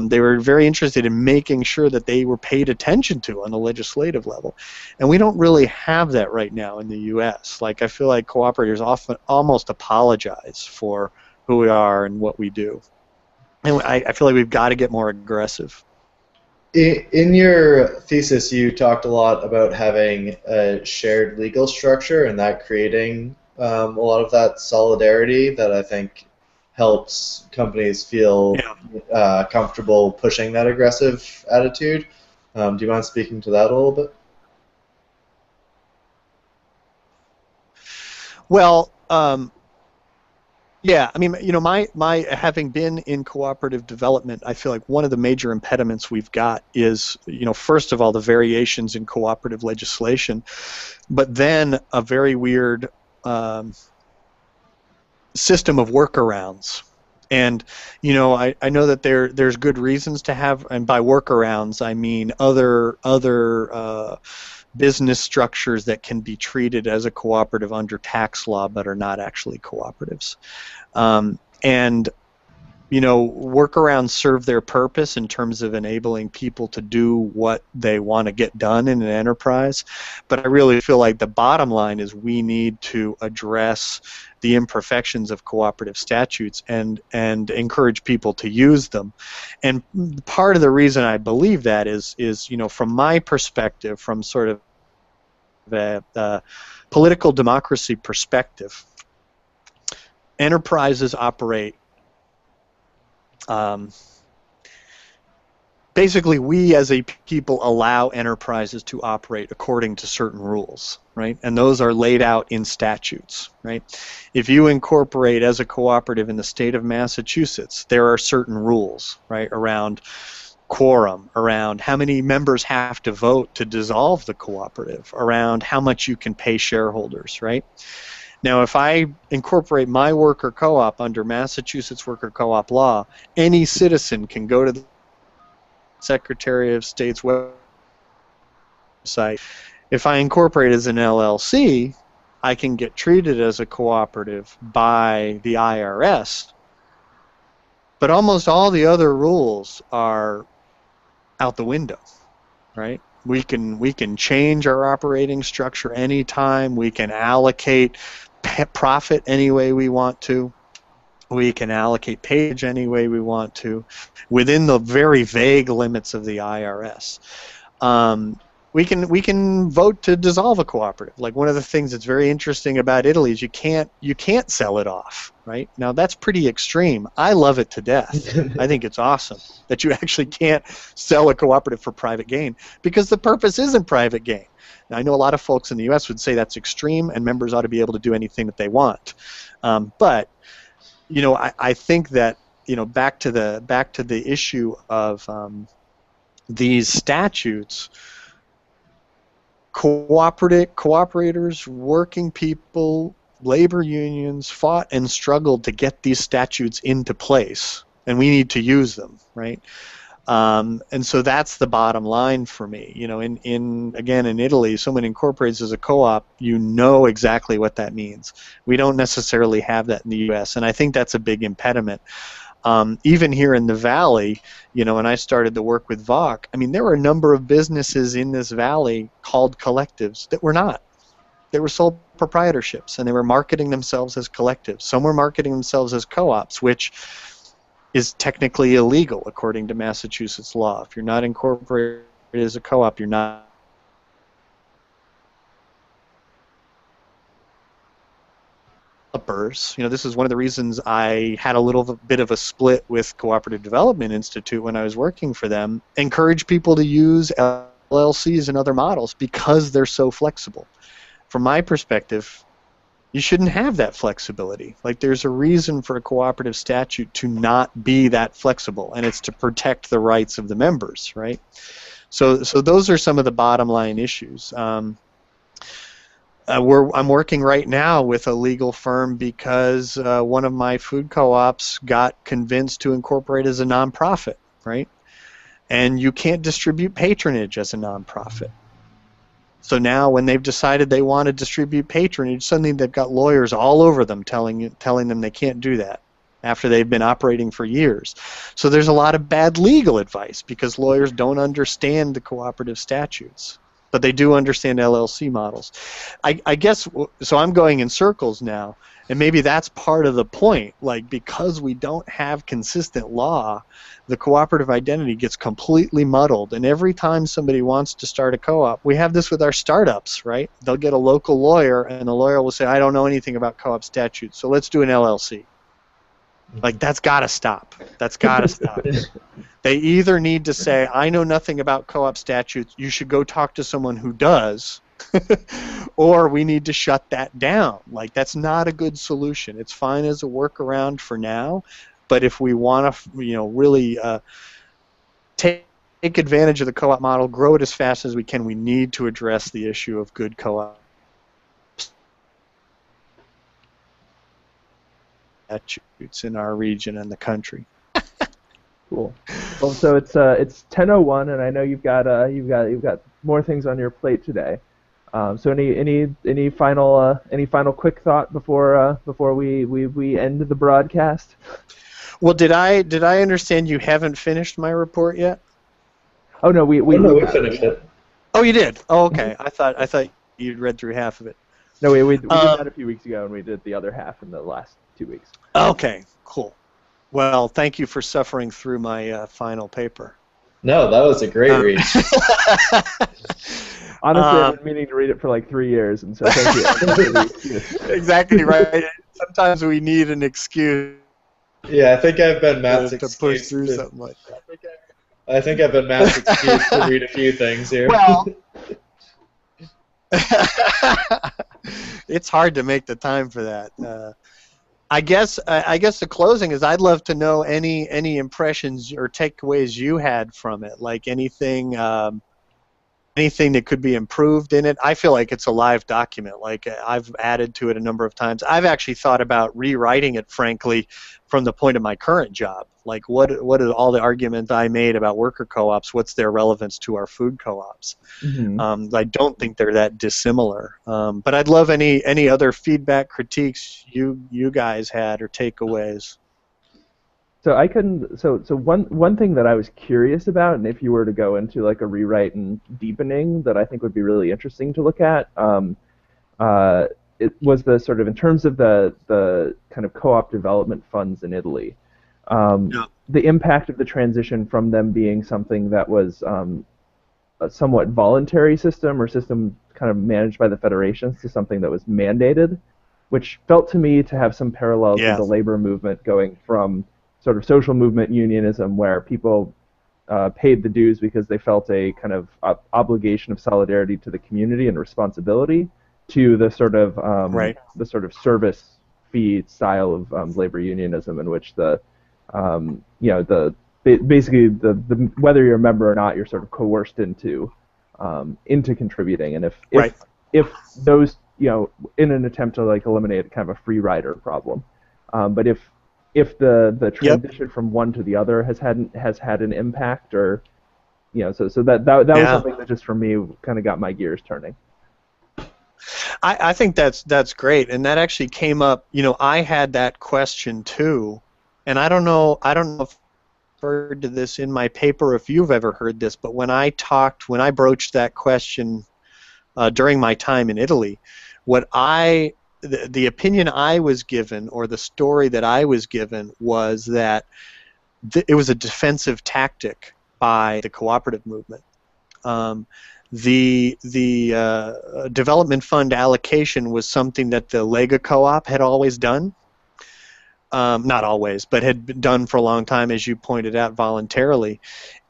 They were very interested in making sure that they were paid attention to on the legislative level. And we don't really have that right now in the U.S. Like, I feel like cooperators often almost apologize for who we are and what we do. And I feel like we've got to get more aggressive. In your thesis, you talked a lot about having a shared legal structure and that creating a lot of that solidarity that I think helps companies feel comfortable pushing that aggressive attitude. Do you mind speaking to that a little bit? Well, yeah, I mean, you know, my having been in cooperative development, I feel like one of the major impediments we've got is, you know, first of all, the variations in cooperative legislation, but then a very weird system of workarounds. And, you know, I know that there's good reasons to have, and by workarounds I mean other business structures that can be treated as a cooperative under tax law but are not actually cooperatives. And, you know, workarounds serve their purpose in terms of enabling people to do what they want to get done in an enterprise. But I really feel like the bottom line is we need to address the imperfections of cooperative statutes and encourage people to use them. And part of the reason I believe that is you know, from my perspective, from sort of a political democracy perspective, enterprises operate, basically we as a people allow enterprises to operate according to certain rules, right? And those are laid out in statutes, right? If you incorporate as a cooperative in the state of Massachusetts, there are certain rules, right, around quorum, around how many members have to vote to dissolve the cooperative, around how much you can pay shareholders, right? Now, if I incorporate my worker co-op under Massachusetts worker co-op law, any citizen can go to the Secretary of State's website. If I incorporate as an LLC, I can get treated as a cooperative by the IRS, but almost all the other rules are out the window, right? We can change our operating structure anytime. We can allocate profit any way we want to. We can allocate page any way we want to, within the very vague limits of the IRS. We can vote to dissolve a cooperative. Like, one of the things that's very interesting about Italy is you can't sell it off, right? Now, that's pretty extreme. I love it to death. I think it's awesome that you actually can't sell a cooperative for private gain, because the purpose isn't private gain. Now, I know a lot of folks in the U.S. would say that's extreme and members ought to be able to do anything that they want, but I think that, back to the issue of these statutes, cooperators, working people, labor unions fought and struggled to get these statutes into place, and we need to use them, right? And so that's the bottom line for me. In Italy, someone incorporates as a co-op, you know exactly what that means. We don't necessarily have that in the U.S., and I think that's a big impediment. Even here in the Valley, when I started to work with VOC, there were a number of businesses in this valley called collectives that were not. They were sole proprietorships, and they were marketing themselves as collectives. Some were marketing themselves as co-ops, which is technically illegal according to Massachusetts law. If you're not incorporated as a co-op, you're not. This is one of the reasons I had a little bit of a split with Cooperative Development Institute when I was working for them. Encourage people to use LLCs and other models because they're so flexible. From my perspective, you shouldn't have that flexibility. Like, there's a reason for a cooperative statute to not be that flexible, and it's to protect the rights of the members, right? So those are some of the bottom line issues. I'm working right now with a legal firm because one of my food co-ops got convinced to incorporate as a nonprofit, right? And you can't distribute patronage as a nonprofit. So now, when they've decided they want to distribute patronage, suddenly they've got lawyers all over them telling them they can't do that after they've been operating for years. So there's a lot of bad legal advice because lawyers don't understand the cooperative statutes, but they do understand LLC models. I guess, so I'm going in circles now, and maybe that's part of the point. Like, because we don't have consistent law, the cooperative identity gets completely muddled, and every time somebody wants to start a co-op, we have this with our startups, right? They'll get a local lawyer, and the lawyer will say, I don't know anything about co-op statutes, so let's do an LLC. Like, that's got to stop. That's got to stop. They either need to say, I know nothing about co-op statutes, you should go talk to someone who does, or we need to shut that down. Like, that's not a good solution. It's fine as a workaround for now, but if we want to, really take advantage of the co-op model, grow it as fast as we can, we need to address the issue of good co-op statutes in our region and the country. Cool. Well, so it's 10:01, and I know you've got more things on your plate today. So any final quick thought before we end the broadcast? Well, did I understand you haven't finished my report yet? Oh no, we finished it. Oh, you did. Oh, okay. I thought you'd read through half of it. No, we did that a few weeks ago, and we did the other half in the last 2 weeks. Okay, cool. Well, thank you for suffering through my final paper. No, that was a great read. Honestly, I've been meaning to read it for like 3 years, and so thank you. Exactly right. Sometimes we need an excuse. Yeah, I think I've been Matt's to excuse push through something like that. I think I've been Matt's excuse to read a few things here. Well, it's hard to make the time for that. I guess the closing is I'd love to know any impressions or takeaways you had from it, like anything that could be improved in it. I feel like it's a live document. Like, I've added to it a number of times. I've actually thought about rewriting it, frankly, from the point of my current job. Like, what are all the arguments I made about worker co-ops? What's their relevance to our food co-ops? Mm-hmm. I don't think they're that dissimilar. But I'd love any other feedback, critiques you guys had or takeaways. So I couldn't. So one thing that I was curious about, and if you were to go into like a rewrite and deepening, that I think would be really interesting to look at, uh, it was the sort of in terms of the kind of co-op development funds in Italy, Yeah. the impact of the transition from them being something that was a somewhat voluntary system or system kind of managed by the federations to something that was mandated, which felt to me to have some parallels with Yeah. the labor movement going from sort of social movement unionism where people paid the dues because they felt a kind of obligation of solidarity to the community and responsibility to Right. the sort of service fee style of labor unionism in which basically the whether you're a member or not, you're sort of coerced into contributing, and Right. if those in an attempt to like eliminate kind of a free rider problem, but if the Yep. transition from one to the other has had an impact, or so that was Yeah. something that just for me kind of got my gears turning. I think that's great, and that actually came up. I had that question too, and I don't know if I've heard to this in my paper, if you've ever heard this, but when I broached that question during my time in Italy, the opinion I was given, or the story that I was given, was that it was a defensive tactic by the cooperative movement. The development fund allocation was something that the Lega Co-op had always done. Not always, but had been done for a long time, as you pointed out, voluntarily.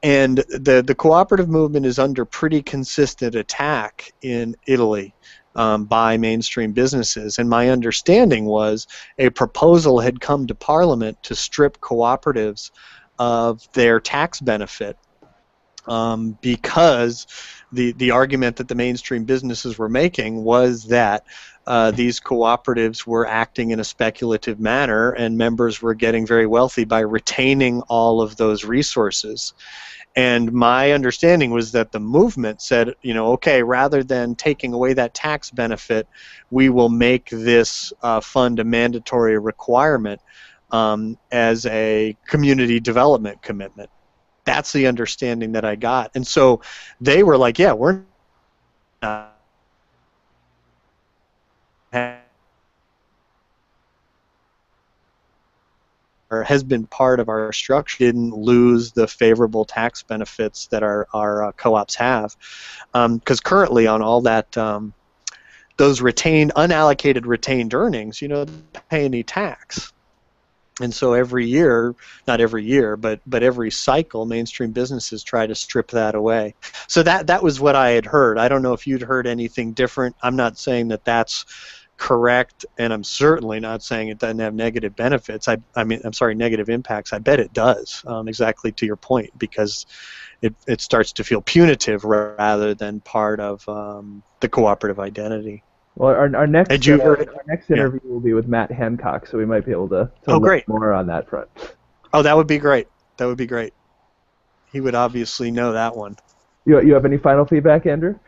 And the cooperative movement is under pretty consistent attack in Italy by mainstream businesses. And my understanding was a proposal had come to Parliament to strip cooperatives of their tax benefit, because the argument that the mainstream businesses were making was that these cooperatives were acting in a speculative manner, and members were getting very wealthy by retaining all of those resources. And my understanding was that the movement said, okay, rather than taking away that tax benefit, we will make this fund a mandatory requirement as a community development commitment. That's the understanding that I got. And so they were like, yeah, we're not or has been part of our structure, didn't lose the favorable tax benefits that our co-ops have. Because currently on all that, those unallocated retained earnings, they don't pay any tax. And so every year, not every year, but every cycle, mainstream businesses try to strip that away. So that was what I had heard. I don't know if you'd heard anything different. I'm not saying that that's correct, and I'm certainly not saying it doesn't have negative benefits. Negative impacts. I bet it does, exactly to your point, because it starts to feel punitive rather than part of the cooperative identity. Well, our next Had you heard it? our next interview will be with Matt Hancock, so we might be able to learn great. more on that front. Oh, that would be great. That would be great. He would obviously know that one. You have any final feedback, Andrew?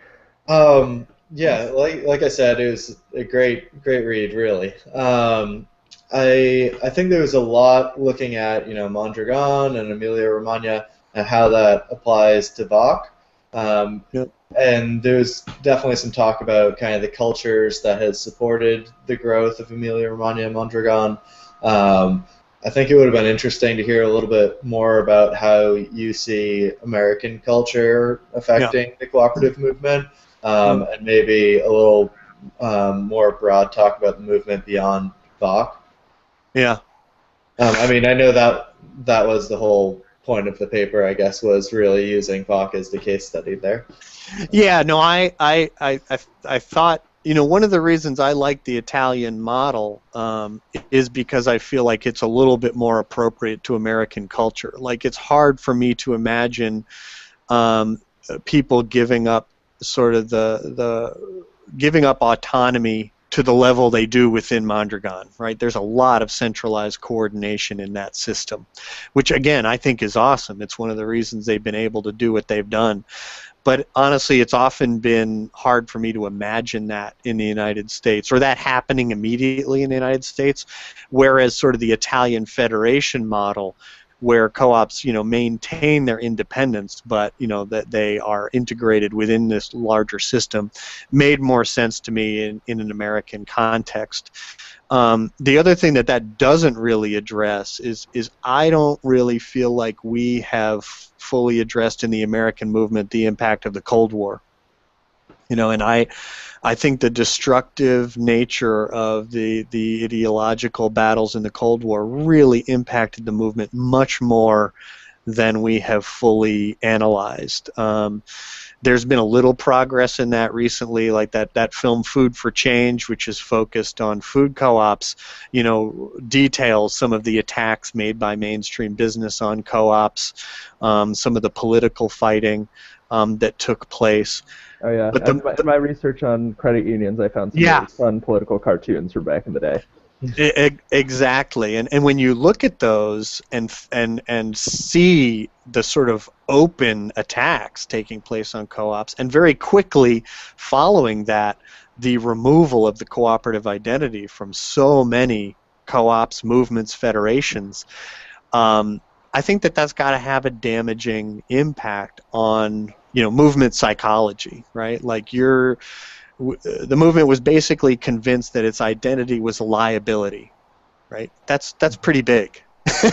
Yeah, like I said, it was a great read, really. I think there was a lot looking at Mondragon and Emilia Romagna and how that applies to Bach. Yep. And there's definitely some talk about kind of the cultures that has supported the growth of Emilia Romagna and Mondragon. I think it would have been interesting to hear a little bit more about how you see American culture affecting the cooperative movement, and maybe a little more broad talk about the movement beyond Bach. Yeah. I know that was the whole point of the paper, I guess, was really using Bach as the case study there. Yeah, no, I thought, one of the reasons I like the Italian model is because I feel like it's a little bit more appropriate to American culture. Like, it's hard for me to imagine people giving up sort of giving up autonomy to the level they do within Mondragon, right? There's a lot of centralized coordination in that system, which again I think is awesome. It's one of the reasons they've been able to do what they've done. But honestly, it's often been hard for me to imagine that in the United States, or that happening immediately in the United States, whereas sort of the Italian federation model, where co-ops, maintain their independence, but that they are integrated within this larger system, made more sense to me in an American context. The other thing that doesn't really address is I don't really feel like we have fully addressed in the American movement the impact of the Cold War. And I think the destructive nature of the ideological battles in the Cold War really impacted the movement much more than we have fully analyzed. There's been a little progress in that recently, like that film Food for Change, which is focused on food co-ops, details some of the attacks made by mainstream business on co-ops, some of the political fighting that took place. Oh yeah, But in my research on credit unions, I found some really fun political cartoons from back in the day. Exactly, and when you look at those and see the sort of open attacks taking place on co-ops, and very quickly following that, the removal of the cooperative identity from so many co-ops, movements, federations, I think that's got to have a damaging impact on movement psychology, right? Like the movement was basically convinced that its identity was a liability, right? That's pretty big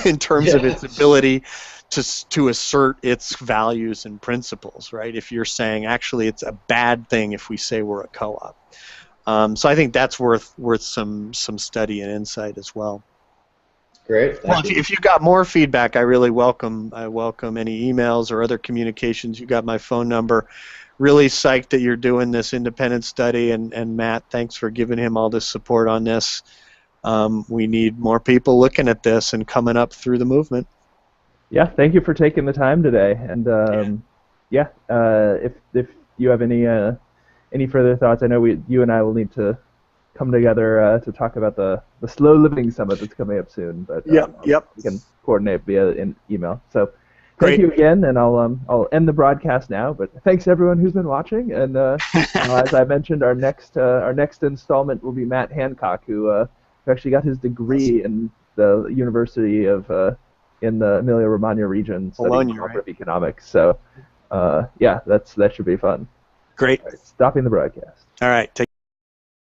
in terms of its ability to assert its values and principles, right? If you're saying actually it's a bad thing if we say we're a co-op, so I think that's worth some study and insight as well. Great. Thank you. If you got more feedback, I really welcome any emails or other communications. You got my phone number. Really psyched that you're doing this independent study, and Matt, thanks for giving him all this support on this. We need more people looking at this and coming up through the movement. Yeah, thank you for taking the time today. And if you have any further thoughts, I know you and I will need to come together to talk about the Slow Living Summit that's coming up soon. But we can coordinate via an email. So thank you again, and I'll end the broadcast now. But thanks everyone who's been watching. And as I mentioned, our next installment will be Matt Hancock, who actually got his degree in the University of in the Emilia-Romagna region studying cooperative economics. So that should be fun. Great. All right, stopping the broadcast. All right. Take